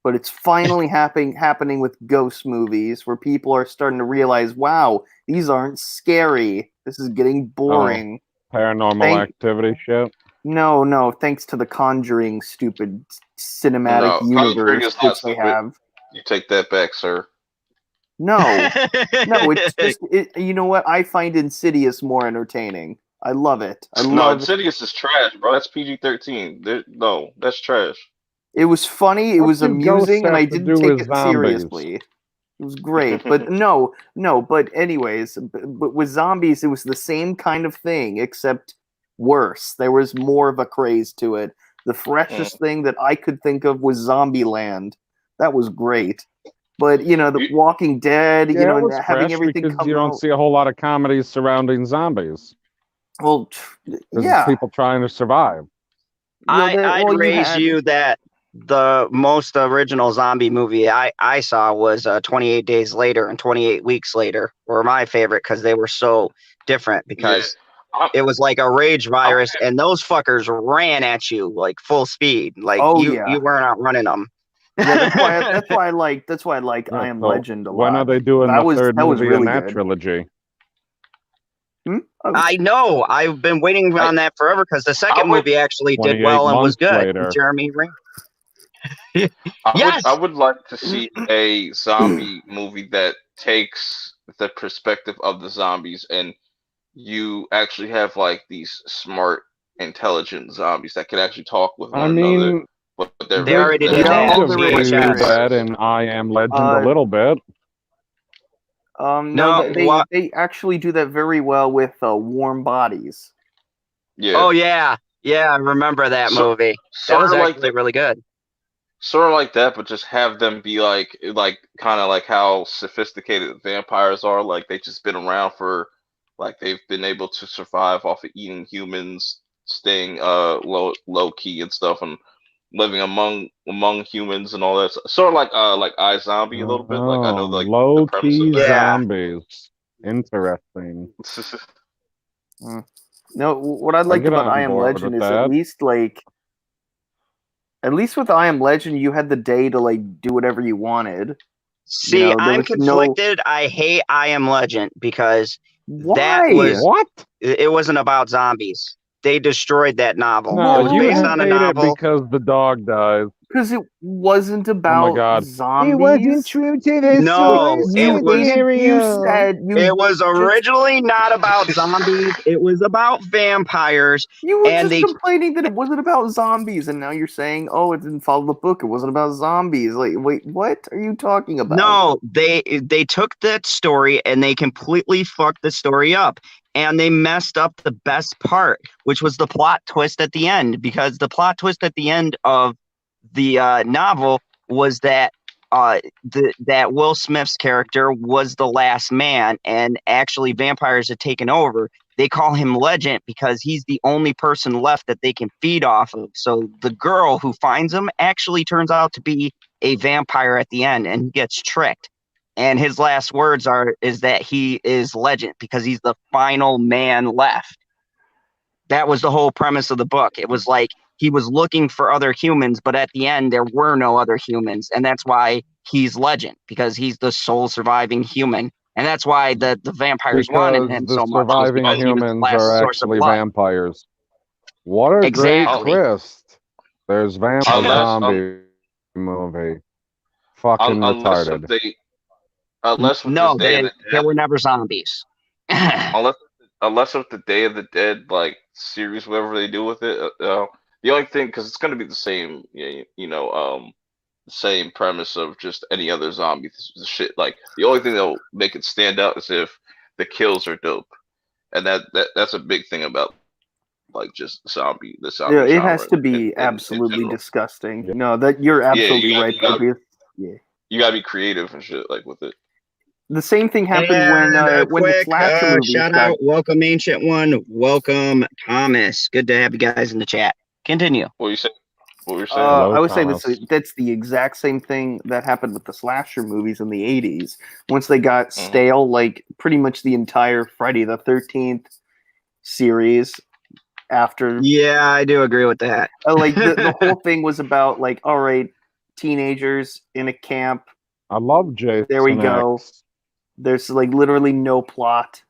but it's finally happening with ghost movies where people are starting to realize, wow, these aren't scary. This is getting boring. Paranormal Activity shit. No. Thanks to the Conjuring stupid cinematic No, Conjuring universe is not which they stupid. have. You take that back, sir. No, it's just you know what? I find Insidious more entertaining. I love it. I No, love it. Insidious is trash, bro. That's PG-13. No, that's trash. It was funny, it What was do ghosts amusing, and have I to didn't do take with it zombies? seriously. It was great, but no. But anyways, but with zombies, it was the same kind of thing, except worse. There was more of a craze to it. The freshest thing that I could think of was Zombieland. That was great. But The You- Walking Dead, Yeah, it and was having fresh everything because come you don't out. see a whole lot of comedies surrounding zombies. Well, Because yeah. it's people trying to survive. I'd You raise had you that the most original zombie movie I saw was 28 Days Later and 28 Weeks Later were my favorite because they were so different because I'm, it was like a rage I'm, virus and those fuckers ran at you like full speed. Like Oh you yeah, weren't outrunning them. yeah. That's why I like Yeah, I Am so Legend a lot. when are they doing the third That was movie really in that good. trilogy? I know. I've been waiting I- on that forever because the second would- movie actually did 28 well and was months good. later. Jeremy Renner. I Yes. would like to see a zombie movie that takes the perspective of the zombies and you actually have like these smart, intelligent zombies that can actually talk with I one another. mean, But they're They already they did that. kind of there is, do there is. that in I Am Legend a little bit. No, No, they actually do that very well with Warm Bodies. Yeah. Oh yeah, I remember that movie. That Sort was of like actually really good. sort of like that, but just have them be like kind of like how sophisticated vampires are. Like they've just been around for like they've been able to survive off of eating humans, staying low key and stuff, and living among humans and all that. Sort of like iZombie a little bit. Like I know Oh, like the low premise of key that. Yeah. zombies. Interesting. No, what I I liked get about on I Am board Legend with is that. at least with I Am Legend, you had the day to like do whatever you wanted. See, there I'm was conflicted. I hate I Am Legend because that Why? was What? it wasn't about zombies. They destroyed that novel. No, It was you based hate on a it novel. because the dog dies. Because it wasn't Oh my about god. zombies. It wasn't true to the No, source it was. You It was originally not about zombies. It was about vampires. You were And just they complaining that it wasn't about zombies, and now you're saying, "Oh, it didn't follow the book. It wasn't about zombies." Like, wait, what are you talking about? No, they took that story and they completely fucked the story up. And they messed up the best part, which was the plot twist at the end. Because the plot twist at the end of the novel was that that Will Smith's character was the last man, and actually vampires had taken over. They call him Legend because he's the only person left that they can feed off of. So the girl who finds him actually turns out to be a vampire at the end, and he gets tricked. And his last words is that he is Legend because he's the final man left. That was the whole premise of the book. It was like he was looking for other humans, but at the end there were no other humans, and that's why he's Legend, because he's the sole surviving human. And that's why the vampires wanted Because him the so much, surviving because he was the humans last are source of actually blood. vampires. What a Exactly. great twist. There's a zombie movie. Fucking unless retarded. unless with No, this Day of the they Dead, were never zombies. unless with the Day of the Dead like series, whatever they do with it, the only thing because it's gonna be the same, same premise of just any other zombie shit. Like the only thing that'll make it stand out is if the kills are dope, and that's a big thing about like just the zombie Yeah, it genre has to be in absolutely general. disgusting. Yeah. No, that you're absolutely you right. gotta, Yeah. you gotta be creative and shit like with it. The same thing happened And when the quick slasher movies shout got. out, welcome Ancient One, welcome Thomas. Good to have you guys in the chat. Continue. What you say? What were you saying? Hello, I would say Thomas. that's the exact same thing that happened with the slasher movies in the 80s. Once they got stale, like pretty much the entire Friday the 13th series after. Yeah, I do agree with that. Like the whole thing was about like, all right, teenagers in a camp. I love Jason. There we go. X. There's like literally no plot.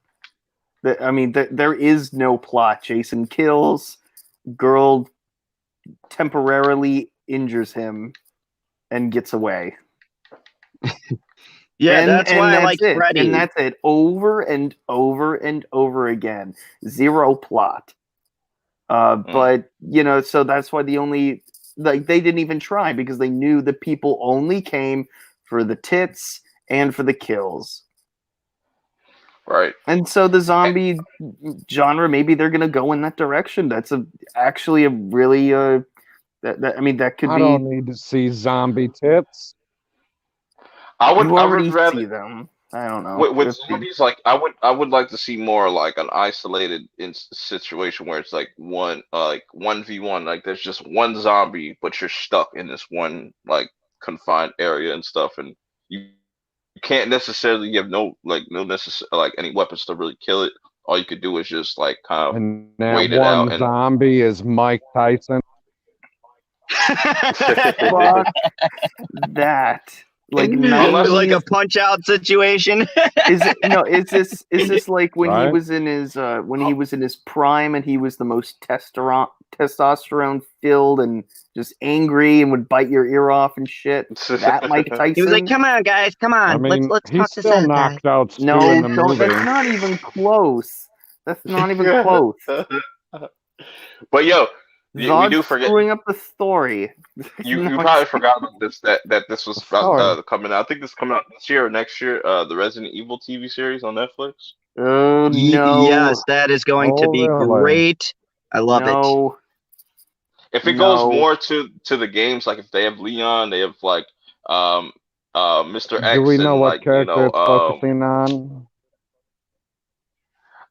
I mean, there is no plot. Jason kills. girl temporarily injures him and gets away. Yeah, and, that's why I like it. Freddy. And that's it, over and over and over again. Zero plot. But so that's why they didn't even try, because they knew the people only came for the tits and for the kills. Right. And so the zombie genre, maybe they're gonna go in that direction. That's actually a really that could be. I don't need to see zombie tits. I would see rather them. I don't know. with zombies, like I would like to see more like an isolated situation where it's like 1v1, like there's just one zombie, but you're stuck in this one like confined area and stuff, and you can't necessarily have no necessary like any weapons to really kill it. All you could do is just like kind of And that wait it out. one And zombie is Mike Tyson. Fuck that. Like like a punch out situation. Is this like when he Right? was in his prime and he was the most testosterone filled and just angry and would bite your ear off and shit? That Mike Tyson. He was like, "Come on, guys, come on, I mean, let's he talk this still out, guys." knocked out Stu No, in the don't. movie. That's not even close. That's not even close. But yo, we Zod's do forget. screwing up the story. You probably forgot about this that this was Sorry. coming out. I think this is coming out this year or next year. The Resident Evil TV series on Netflix. Oh no! Yes, that is going to be really? great. I love it. If it goes more to the games, like if they have Leon, they have like Mr. X. Do we know and what like character it's focusing on?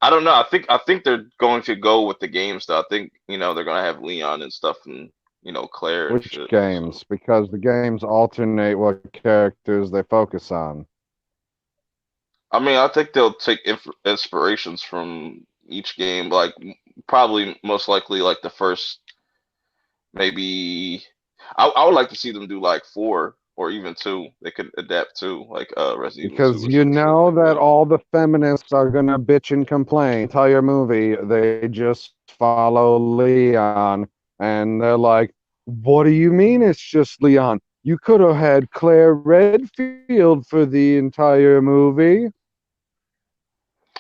I don't know. I think they're going to go with the games though. I think they're gonna have Leon and stuff, and Claire. And Which shit, games? so. Because the games alternate what characters they focus on. I mean, I think they'll take inspirations from each game. Like probably most likely like the first. Maybe I would like to see them do like 4 or even 2. They could adapt to like Resident Evil 2. Because you know that all the feminists are gonna bitch and complain. Entire movie, they just follow Leon, and they're like, "What do you mean it's just Leon? You could have had Claire Redfield for the entire movie."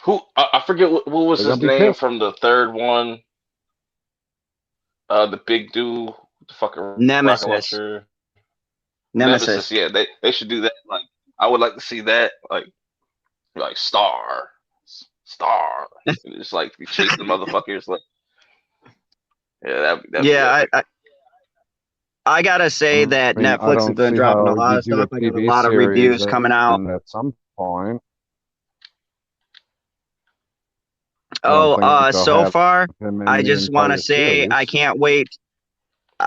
Who I forget what was They're his gonna be name pissed. from the third one. The big dude, the fucking rocket Nemesis. launcher. Nemesis. Yeah, they should do that. Like I would like to see that. Like star. It's like be chasing the motherfuckers. Like that'd Yeah, be I gotta say that I mean, I Netflix has don't been see dropping a how lot you of do a stuff. I got a TV lot of series reviews coming out. at some point. Oh, think they'll so have far, him in I the just want to entire say I series. can't wait.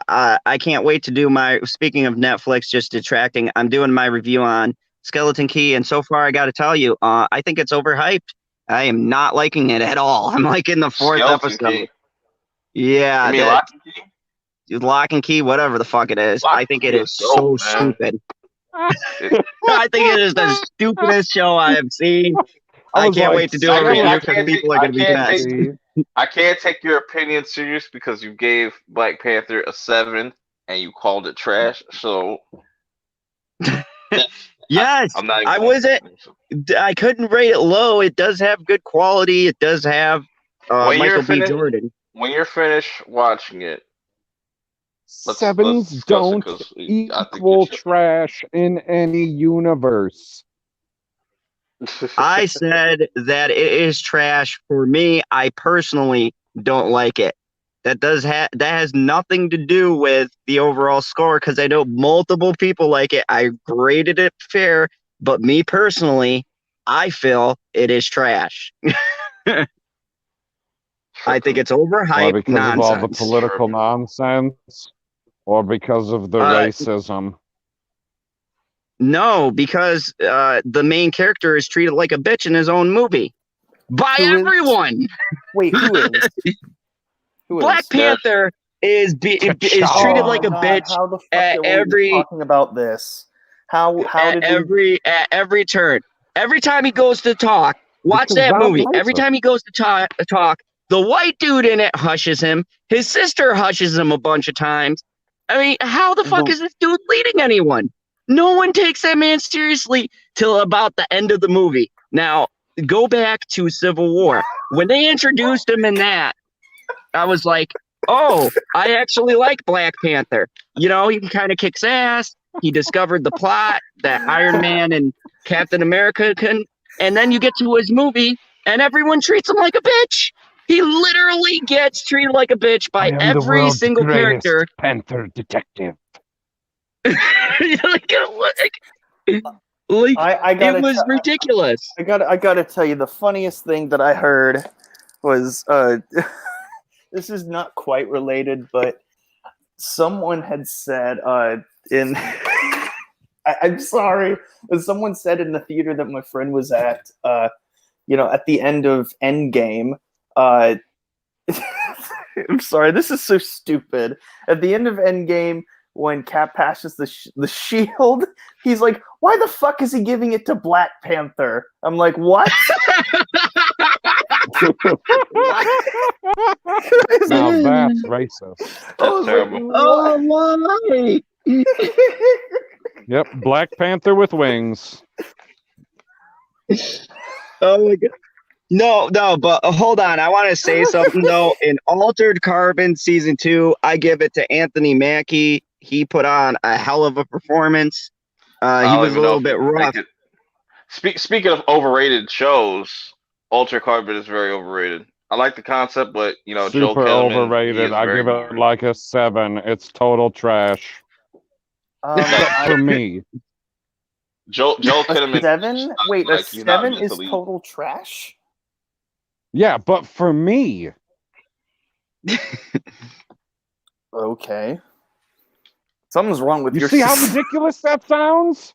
I can't wait to do my. Speaking of Netflix, just detracting. I'm doing my review on Skeleton Key, and so far, I got to tell you, I think it's overhyped. I am not liking it at all. I'm like in the 4th Skeleton episode. Key. Yeah, You mean that Lock and Key? Lock and Key, whatever the fuck it is. Lock I and think Key it is is so dope, man. stupid. I think it is the stupidest show I have seen. I can't wait to do a review because people are going to be pissed. I can't take your opinion serious because you gave Black Panther a 7 and you called it trash. So yes, I'm not even I wasn't. I couldn't rate it low. It does have good quality. It does have Michael B. Jordan. When you're finished watching it, Sevens don't equal trash in any universe. I said that it is trash for me. I personally don't like it. That has nothing to do with the overall score because I know multiple people like it. I graded it fair, but me personally, I feel it is trash. I think it's overhyped because nonsense. of all the political nonsense, or because of the racism. No, because the main character is treated like a bitch in his own movie by everyone. Wait, who is? Black Panther is treated like a bitch how the fuck at every talking about this. How at every turn. Every time he goes to talk, watch Because that I'm movie. racist. Every time he goes to talk, The white dude in it hushes him. His sister hushes him a bunch of times. I mean, how the fuck is this dude leading anyone? No one takes that man seriously till about the end of the movie. Now, go back to Civil War. When they introduced him in that, I was like, oh, I actually like Black Panther. You know, he kind of kicks ass. He discovered the plot that Iron Man and Captain America can. And then you get to his movie, and everyone treats him like a bitch. He literally gets treated like a bitch by every single character. Panther detective. like, I it was ridiculous. I gotta tell you, the funniest thing that I heard was this is not quite related, but someone had said in I'm sorry, but someone said in the theater that my friend was at, at the end of Endgame, I'm sorry, this is so stupid. At the end of Endgame, when Cap passes the shield, he's like, "Why the fuck is he giving it to Black Panther?" I'm like, "What?" Now that's racist. That's terrible. Oh, why? Yep, Black Panther with wings. Oh my god. No, but hold on. I want to say something though. In Altered Carbon season 2, I give it to Anthony Mackie. He put on a hell of a performance. He was a little bit rough. Speaking of overrated shows, Altered Carbon is very overrated. I like the concept, but Joel Super Kinnaman, overrated. I give it like a 7. It's total trash. For me. Joel Kinnaman. 7? Wait, like, a 7 is mentally... total trash? Yeah, but for me. Okay. Something's wrong with You your... see how ridiculous that sounds?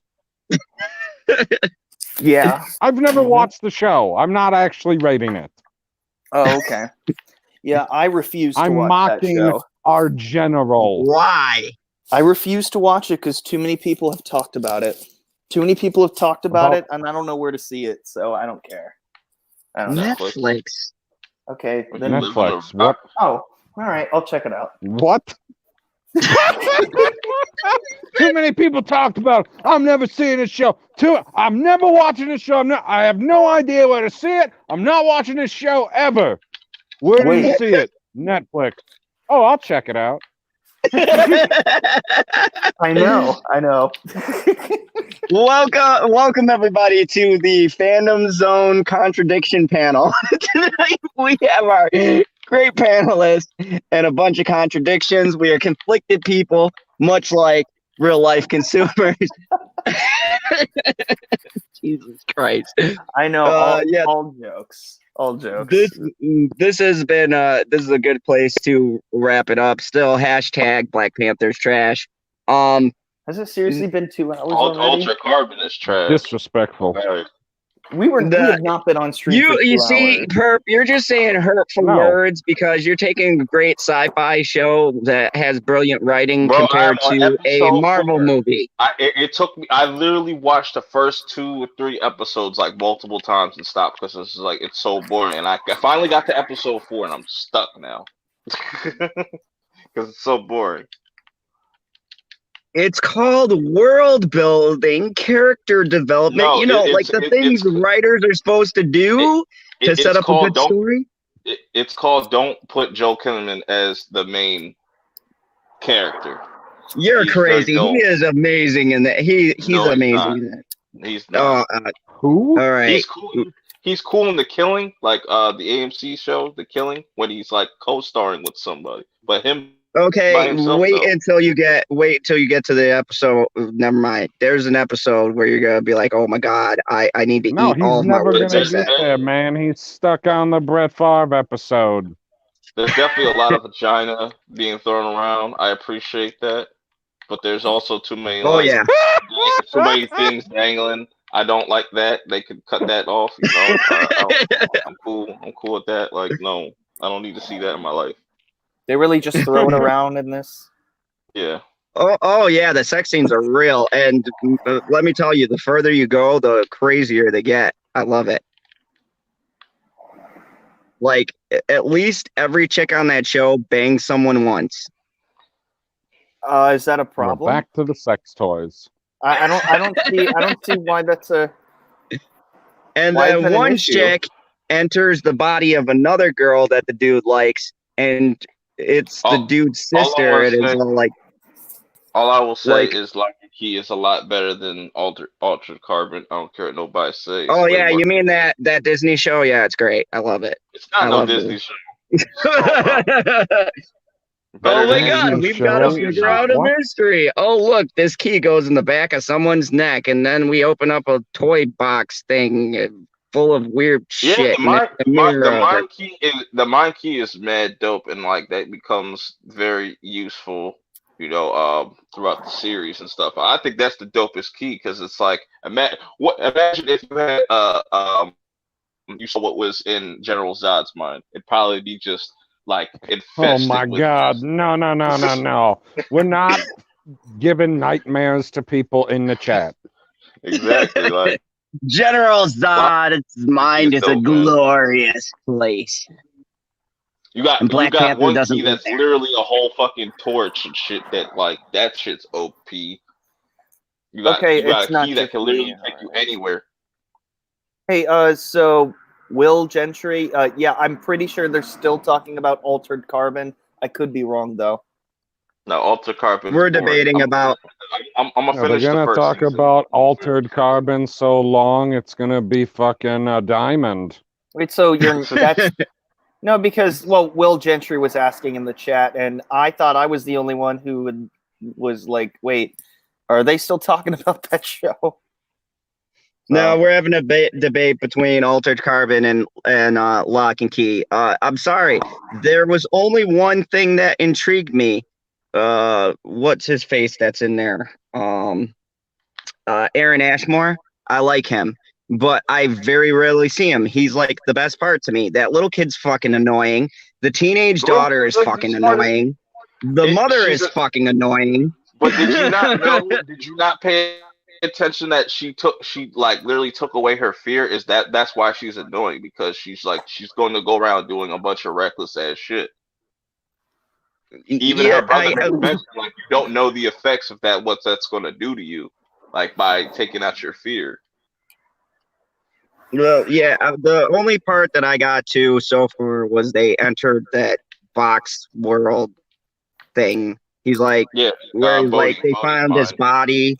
Yeah. I've never watched the show. I'm not actually rating it. Oh, okay. Yeah, I refuse to I'm watch that mocking show. our general. Why? I refuse to watch it because too many people have talked about it. Too many people have talked about it, and I don't know where to see it, so I don't care. I don't know. Netflix. Okay, then Netflix. What? Oh, all right. I'll check it out. What? Too many people talked about it. I'm never seeing this show. I'm never watching this show. I have no idea where to see it. I'm not watching this show ever. Where do you see it? Netflix. Oh, I'll check it out. I know. Welcome everybody to the Fandom Zone Contradiction Panel. Tonight we have our great panelists and a bunch of contradictions. We are conflicted people, much like real life consumers. Jesus Christ! I know. All jokes. All jokes. This has been this is a good place to wrap it up. Still, hashtag Black Panther's trash. Has it seriously been 2 hours already? Altered Carbon is trash. Disrespectful. We have not been on stream. You see, hours. Perp, you're just saying hurtful words because you're taking a great sci-fi show that has brilliant writing compared to a Marvel movie. It took me. I literally watched the first 2 or 3 episodes like multiple times and stopped because it's so boring. And I finally got to episode 4 and I'm stuck now because it's so boring. It's called world building, character development. No, the things writers are supposed to do to set up a good story. It's called Don't Put Joel Kinnaman as the main character. You're crazy. He is amazing in that. He's amazing in that. He's not. Who? All right. He's cool. He's cool in The Killing, like the AMC show, The Killing, when he's like co-starring with somebody. But him. Okay, wait till you get to the episode. Never mind. There's an episode where you're gonna be like, "Oh my god, I need to eat all of my words." No, he's never gonna get there, man. He's stuck on the Brett Favre episode. There's definitely a lot of vagina being thrown around. I appreciate that, but there's also too many. Too many things dangling. I don't like that. They could cut that off. I'm cool. I'm cool with that. Like, no, I don't need to see that in my life. They really just throw it around in this? Yeah. Oh yeah, the sex scenes are real, and let me tell you, the further you go, the crazier they get. I love it. Like at least every chick on that show bangs someone once. Is that a We're problem? back to the sex toys. I don't see why that's a. And Why is then that an one issue? chick enters the body of another girl that the dude likes, and it's the dude's all I sister. wanna And it's say- all like, All I will say Like- is Lock and Key is a lot better than Altered Carbon. I don't care what nobody says. oh Way yeah, more- you mean that Disney show? Yeah, it's great. I love it. It's not I no love Disney it. show. Oh Better my than god, Disney we've got to show? figure out a What? mystery. Oh look, this key goes in the back of someone's neck, and then we open up a toy box thing full of weird Yeah, shit. the and it's a mirror of it. mind key is mad dope, and like that becomes very useful, throughout the series and stuff. I think that's the dopest key because it's like imagine if you had you saw what was in General Zod's mind. It'd probably be just like infested. Oh my with God! just- No! We're not giving nightmares to people in the chat. Exactly. Like General Zod's mind is a dope, man. glorious place. you got And Black Panther one doesn't key live that's there. literally a whole fucking torch and shit. That shit's OP. You got Okay, a it's not key that just can literally me, take you alright. anywhere. Hey, so Will Gentry, yeah, I'm pretty sure they're still talking about Altered Carbon. I could be wrong though. No, Altered Carbon. We're debating about. I'm gonna They're finish the gonna first talk season. about Altered Carbon so long it's gonna be fucking a diamond. Wait, so that's no, because Will Gentry was asking in the chat, and I thought I was the only one who was like, "Wait, are they still talking about that show?" No, we're having a debate between Altered Carbon and Lock and Key. I'm sorry, there was only one thing that intrigued me. What's his face that's in there? Aaron Ashmore. I like him, but I very rarely see him. He's like the best part to me. That little kid's fucking annoying. The teenage daughter is fucking annoying. The mother is fucking annoying. But did you not know? Did you not pay attention that she literally took away her fear? That's why she's annoying, because she's going to go around doing a bunch of reckless ass shit. Even her brother mentioned, like, you don't know the effects of what that's going to do to you, like by taking out your fear. Well, yeah, the only part that I got to so far was they entered that box world thing. He's like, where he's like, they found his body.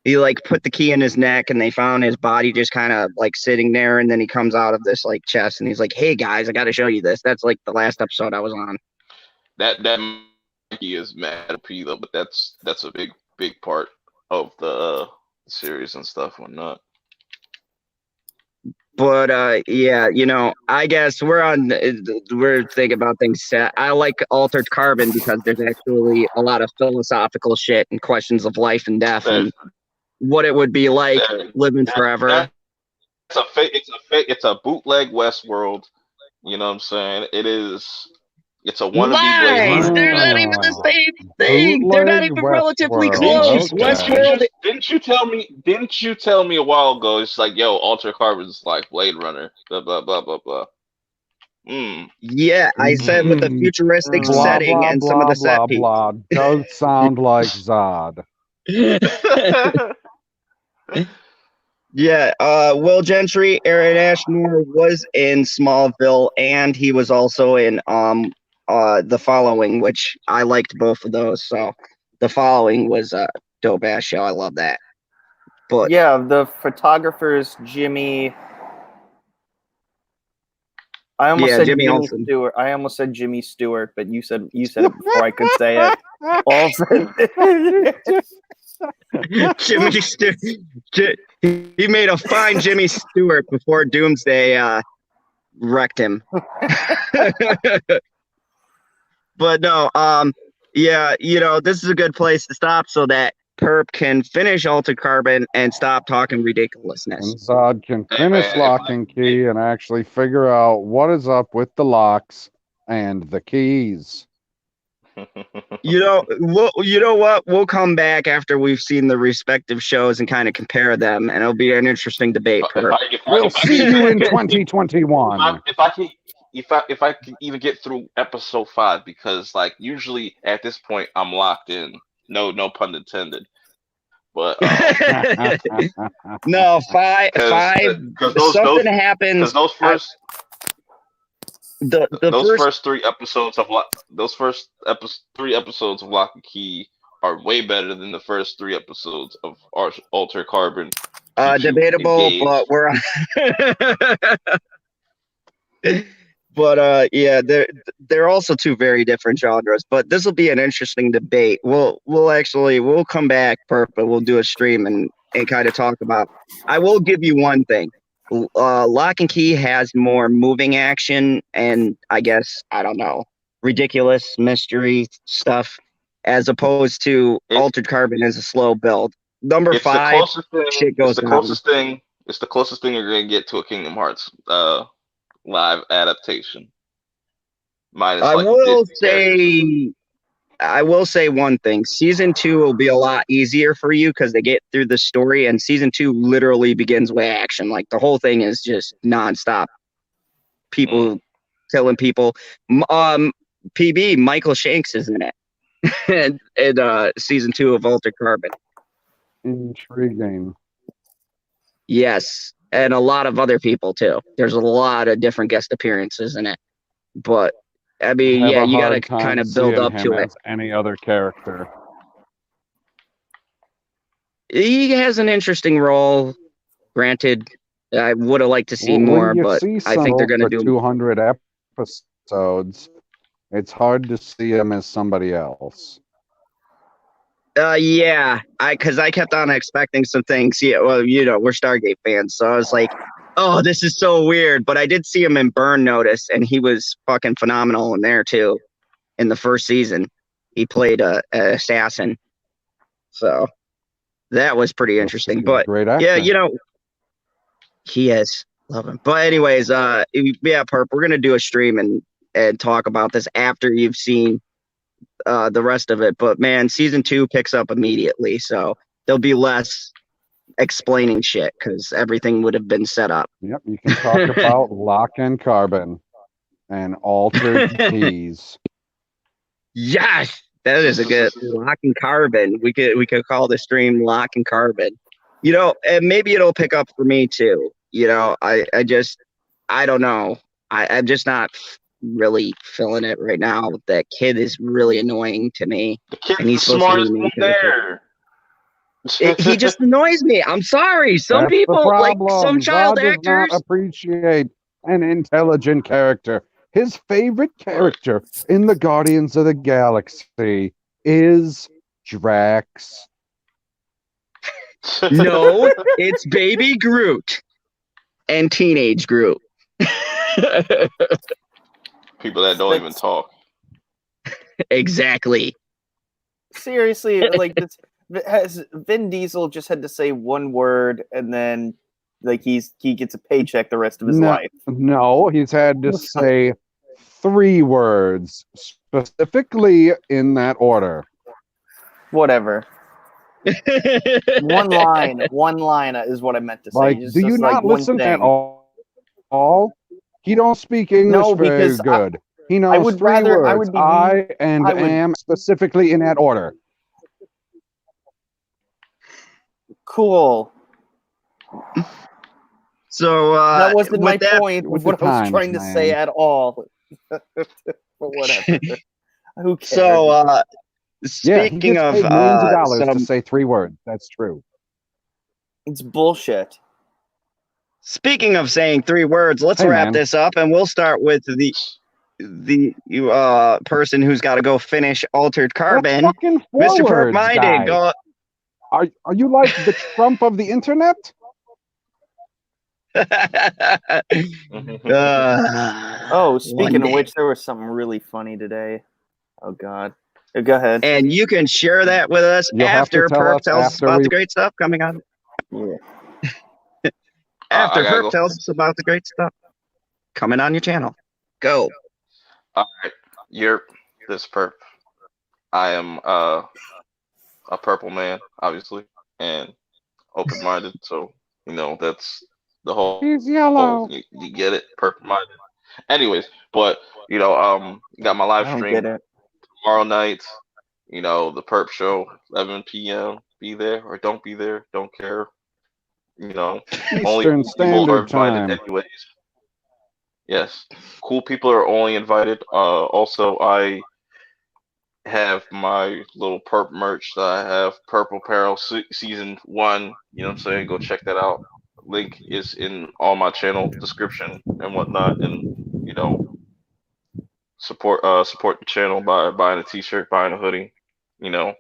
He like put the key in his neck, and they found his body just kind of like sitting there. And then he comes out of this like chest, and he's like, "Hey guys, I got to show you this." That's like the last episode I was on. That key is mad OP though, but that's a big part of the series and stuff, whatnot. But yeah, I guess we're thinking about things set. I like Altered Carbon because there's actually a lot of philosophical shit and questions of life and death and what it would be like living forever. It's a bootleg Westworld. You know what I'm saying? It's a wannabe Lies! Blade. They're not even the same thing. They're not even relatively close. Westworld. Didn't you tell me a while ago? It's like, yo, Altered Carbon is like Blade Runner. Blah blah blah blah blah. Yeah, I said with a futuristic setting and some of the set pieces. Does sound like Zod. Yeah, Will Gentry, Aaron Ashmore was in Smallville, and he was also in The Following, which I liked both of those. So The Following was a dope ass show. I love that. But yeah, the photographers Jimmy. I almost said Jimmy Jimmy Olsen. Stewart. I almost said Jimmy Stewart, but you said it before I could say it. Jimmy Stewart. He made a fine Jimmy Stewart before Doomsday wrecked him. But no, yeah, this is a good place to stop so that Perp can finish Altered Carbon and stop talking ridiculousness. And Zod can finish Lock and Key and actually figure out what is up with the locks and the keys. You know what? We'll come back after we've seen the respective shows and kind of compare them, and it'll be an interesting debate. We'll see you in 2021. if I can even get through episode 5, because like usually at this point I'm locked in. No pun intended. But No, five, because five. those Something happens. because The those first. first 3 episodes of those first 3 episodes of Lock and Key are way better than the first 3 episodes of Alter Carbon. Keep you Debatable, but engaged. we're. But yeah, they're also two very different genres. But this will be an interesting debate. We'll come back, Perp, and we'll do a stream and kind of talk about. I will give you one thing. Lock and Key has more moving action and I guess I don't know, ridiculous mystery stuff, as opposed to It, Altered Carbon is a slow build. Number it's the 5, closest thing. shit It's goes the down. closest thing. It's the closest thing you're gonna get to a Kingdom Hearts live adaptation. Minus I like will Disney characters. say one thing. Season 2 will be a lot easier for you because they get through the story, and season 2 literally begins with action. Like the whole thing is just nonstop. People killing people. PB Michael Shanks is in it, in season 2 of Altered Carbon. Intriguing. Yes, and a lot of other people too. There's a lot of different guest appearances in it, but I mean, Have yeah, a you got to hard time kind of build seeing up him to it. as any other character. He has an interesting role. Granted, I would have liked to see When more, you but see I think they're someone going to for do. 200 episodes, it's hard to see him as somebody else. Yeah, because I kept on expecting some things. Yeah, well, we're Stargate fans, so I was like, oh, this is so weird. But I did see him in Burn Notice, and he was fucking phenomenal in there too. In the first season, he played an assassin, so that was pretty interesting. He's a But great actor. yeah, he is. Love him. But anyways, yeah, Perp, we're gonna do a stream and talk about this after you've seen the rest of it. But man, season 2 picks up immediately, so there'll be less explaining shit because everything would have been set up. Yep, you can talk about Lock and Carbon and Altered Keys. Yes, that is a good Lock and Carbon. We could call the stream Lock and Carbon. And maybe it'll pick up for me too. I don't know. I'm just not really feeling it right now. That kid is really annoying to me. The kid's And the he's supposed to be smartest the main one character. there. He just annoys me. I'm sorry. Some That's people, the like problem. some child Zod does actors. not appreciate an intelligent character. His favorite character in the Guardians of the Galaxy is Drax. No, it's Baby Groot and Teenage Groot. People that don't even talk. Exactly. Seriously, like has Vin Diesel just had to say one word and then like he gets a paycheck the rest of his life? No, he's had to say 3 words specifically in that order. Whatever. One line is what I meant to say. Like, do you not listen at all? He don't speak English very good. He knows 3 words. I am specifically in that order. Cool. So that wasn't my point of what I was trying to say at all. But whatever. Who cares? So speaking of millions of dollars to say 3 words. That's true. It's bullshit. Speaking of saying 3 words, let's wrap this up, and we'll start with the person who's got to go finish Altered Carbon. Mr. Perp Minded, go. Are you like the Trump of the internet? Speaking of which, there was something really funny today. Oh God. Go ahead. And you can share that with us after Perp tells us about the great stuff coming on. Yeah. After Perp tells us about the great stuff coming on your channel. Go. All right. You're this Perp. I am a purple man, obviously, and open-minded. So, that's the whole. He's yellow. You get it, purple-minded. Anyways, but got my live I don't stream get it. tomorrow night. The Perp Show, 11 p.m. Be there or don't be there. Don't care. Only Eastern cool people are Standard invited Time. anyways. Yes, cool people are only invited. Also, I have my little Perp merch that I have, Purple Apparel Season 1. You know what I'm saying? Go check that out. Link is in all my channel description and whatnot. And, you know, support the channel by buying a t-shirt, buying a hoodie. You know,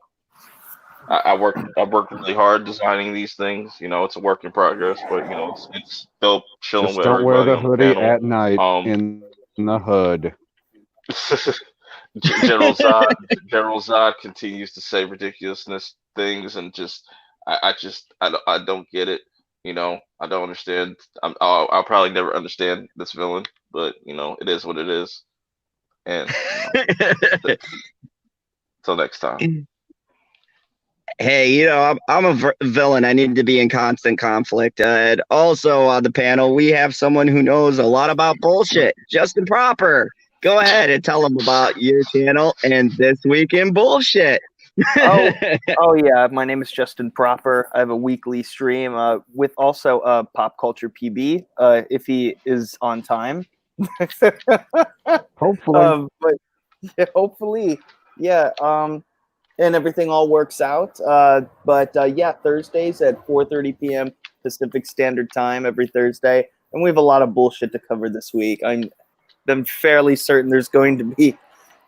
I worked really hard designing these things. It's a work in progress, but it's dope chilling Just with don't wear everybody the on the hoodie panel. at night Um, in the hood. General Zod continues to say ridiculousness things and just I don't get it. I don't understand. I'll probably never understand this villain, but it is what it is. And until next time. Hey, I'm a villain. I need to be in constant conflict. And also on the panel, we have someone who knows a lot about bullshit. Justin Proper. Go ahead and tell them about your channel and this week in bullshit. Oh yeah. My name is Justin Proper. I have a weekly stream with also Pop Culture PB if he is on time. Hopefully. But yeah, hopefully, yeah. And everything all works out. But yeah, Thursdays at 4:30 p.m. Pacific Standard Time every Thursday, and we have a lot of bullshit to cover this week. I'm fairly certain there's going to be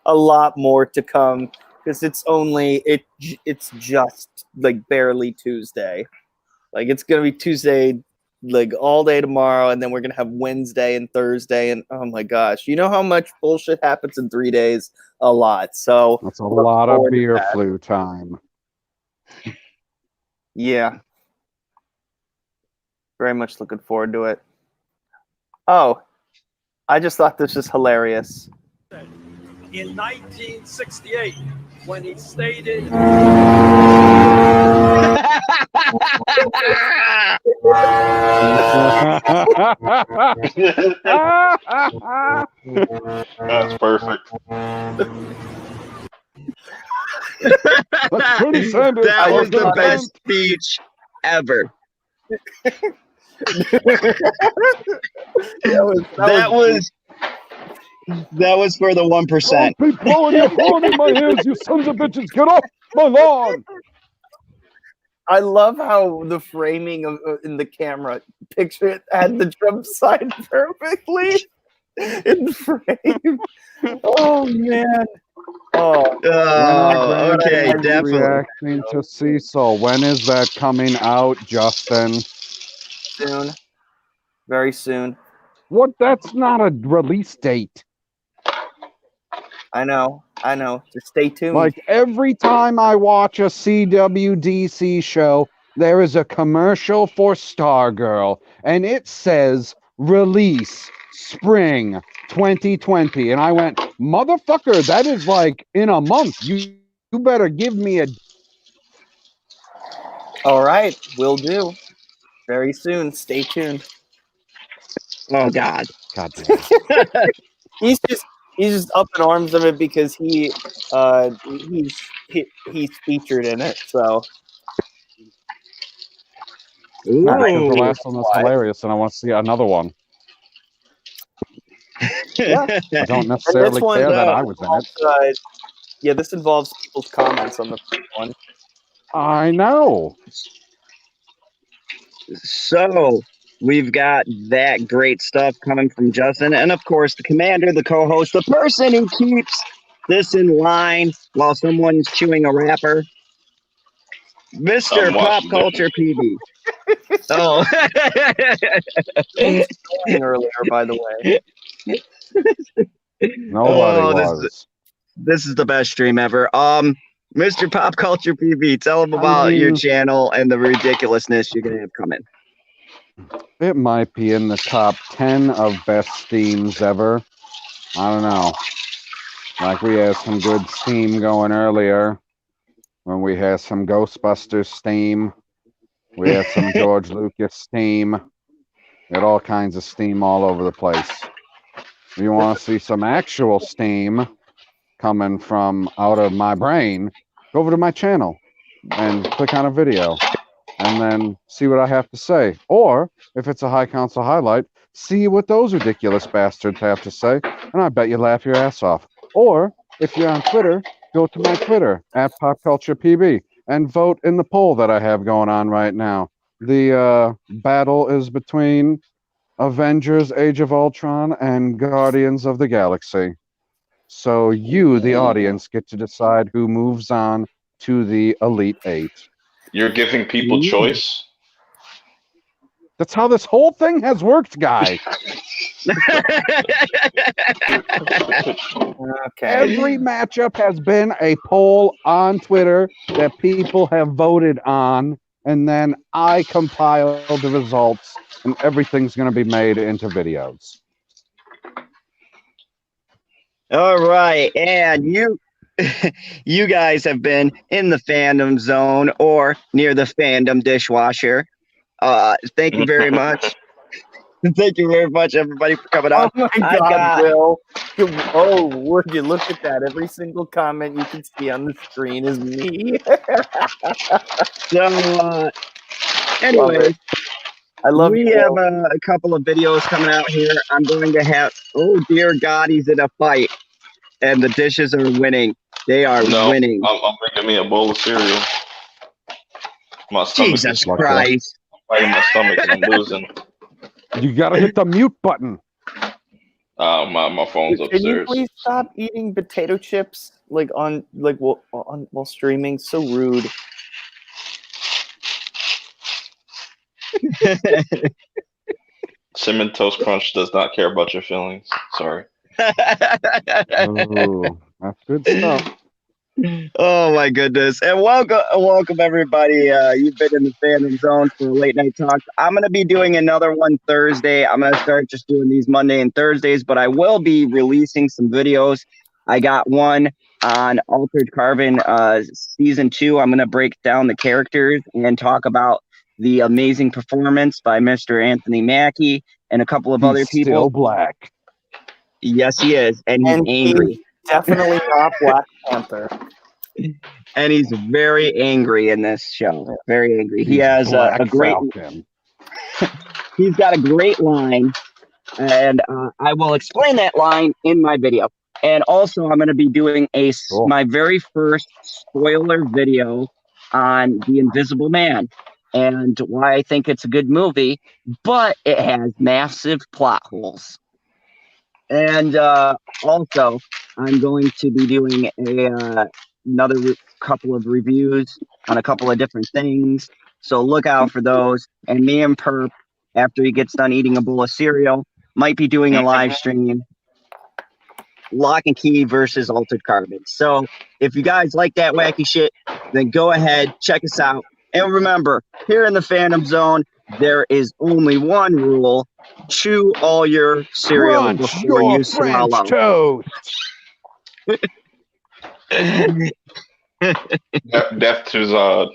a lot more to come because it's just like barely Tuesday. Like it's gonna be Tuesday like all day tomorrow, and then we're gonna have Wednesday and Thursday, and oh my gosh, you know how much bullshit happens in 3 days? A lot. So That's a look lot of forward to beer that. flu time. Yeah, very much looking forward to it. Oh, I just thought this was hilarious. In 1968, when he stated That's perfect. That's pretty standard. That was the thought best speech ever. That was for the 1%. Don't be blowing your horn in my ears, you sons of bitches. Get off my lawn. I love how the framing of in the camera picture it had the drum side perfectly in frame. Oh man. Oh, Oh, okay, When are definitely. reacting to Cecil? When is that coming out, Justin? soon. Very soon. What? That's not a release date. I know. Just stay tuned. Like every time I watch a CWDC show, there is a commercial for Stargirl, and it says release spring 2020. And I went, motherfucker, that is like in a month. You better give me a. All right, will do. Very soon. Stay tuned. Oh God. God damn it. He's just up in arms of it because he's featured in it. So Nah, because the Ooh. last one was hilarious, and I want to see another one. yeah. I don't And necessarily this one, care that I was in it. Yeah, this involves people's comments on the first one. I know. So we've got that great stuff coming from Justin, and of course the commander, the co-host, the person who keeps this in line while someone's chewing a wrapper, Mr. I'm Pop watching Culture PB. Oh. Earlier, by the way. Nobody Oh, this is the best stream ever. Mr. Pop Culture PB, tell them about your channel and the ridiculousness you're gonna have coming. It might be in the top 10 of best themes ever. I don't know. Like we had some good steam going earlier when we had some Ghostbusters steam. We had some George Lucas steam. We had all kinds of steam all over the place. You want to see some actual steam coming from out of my brain, go over to my channel and click on a video and then see what I have to say. Or if it's a High Council highlight, see what those ridiculous bastards have to say, and I bet you laugh your ass off. Or if you're on Twitter, go to my Twitter @PopCulturePB and vote in the poll that I have going on right now. The battle is between Avengers Age of Ultron and Guardians of the Galaxy. So you, the audience, get to decide who moves on to the Elite Eight. You're giving people choice. That's how this whole thing has worked, guy. Okay. Every matchup has been a poll on Twitter that people have voted on, and then I compile the results, and everything's going to be made into videos. All right, and you guys have been in the fandom zone or near the fandom dishwasher. Thank you very much. Thank you very much, everybody, for coming on. Oh my God, Will! Oh, would you look at that? Every single comment you can see on the screen is me. So, anyway, I love we you, have Will. a couple of videos coming out here. I'm going to have. Oh dear God, he's in a fight, and the dishes are winning. They are winning. I'm making me a bowl of cereal. My stomach Jesus is Christ! fighting my stomach and I'm losing. You gotta hit the mute button. My phone's Can upstairs. you please stop eating potato chips while streaming? So rude. Cinnamon Toast Crunch does not care about your feelings. Sorry. Ooh, that's good stuff. Oh my goodness! And welcome everybody. You've been in the fandom zone for late night talk. I'm gonna be doing another one Thursday. I'm gonna start just doing these Monday and Thursdays, but I will be releasing some videos. I got one on Altered Carbon season 2. I'm gonna break down the characters and talk about the amazing performance by Mr. Anthony Mackie and a couple of other He's people. still black. Yes, he is, and he's angry. He's definitely not Black Panther. And he's very angry in this show. Very angry. He He's has Black a great. Falcon. He's got a great line, and I will explain that line in my video. And also, I'm going to be doing my very first spoiler video on The Invisible Man and why I think it's a good movie, but it has massive plot holes. And also, I'm going to be doing another couple of reviews on a couple of different things. So look out for those. And me and Perp, after he gets done eating a bowl of cereal, might be doing a live stream. Lock and Key versus Altered Carbon. So if you guys like that wacky shit, then go ahead, check us out. And remember, here in the fandom zone, there is only one rule. Chew all your cereal Crunch before your you French swallow. toast. Death to Zod.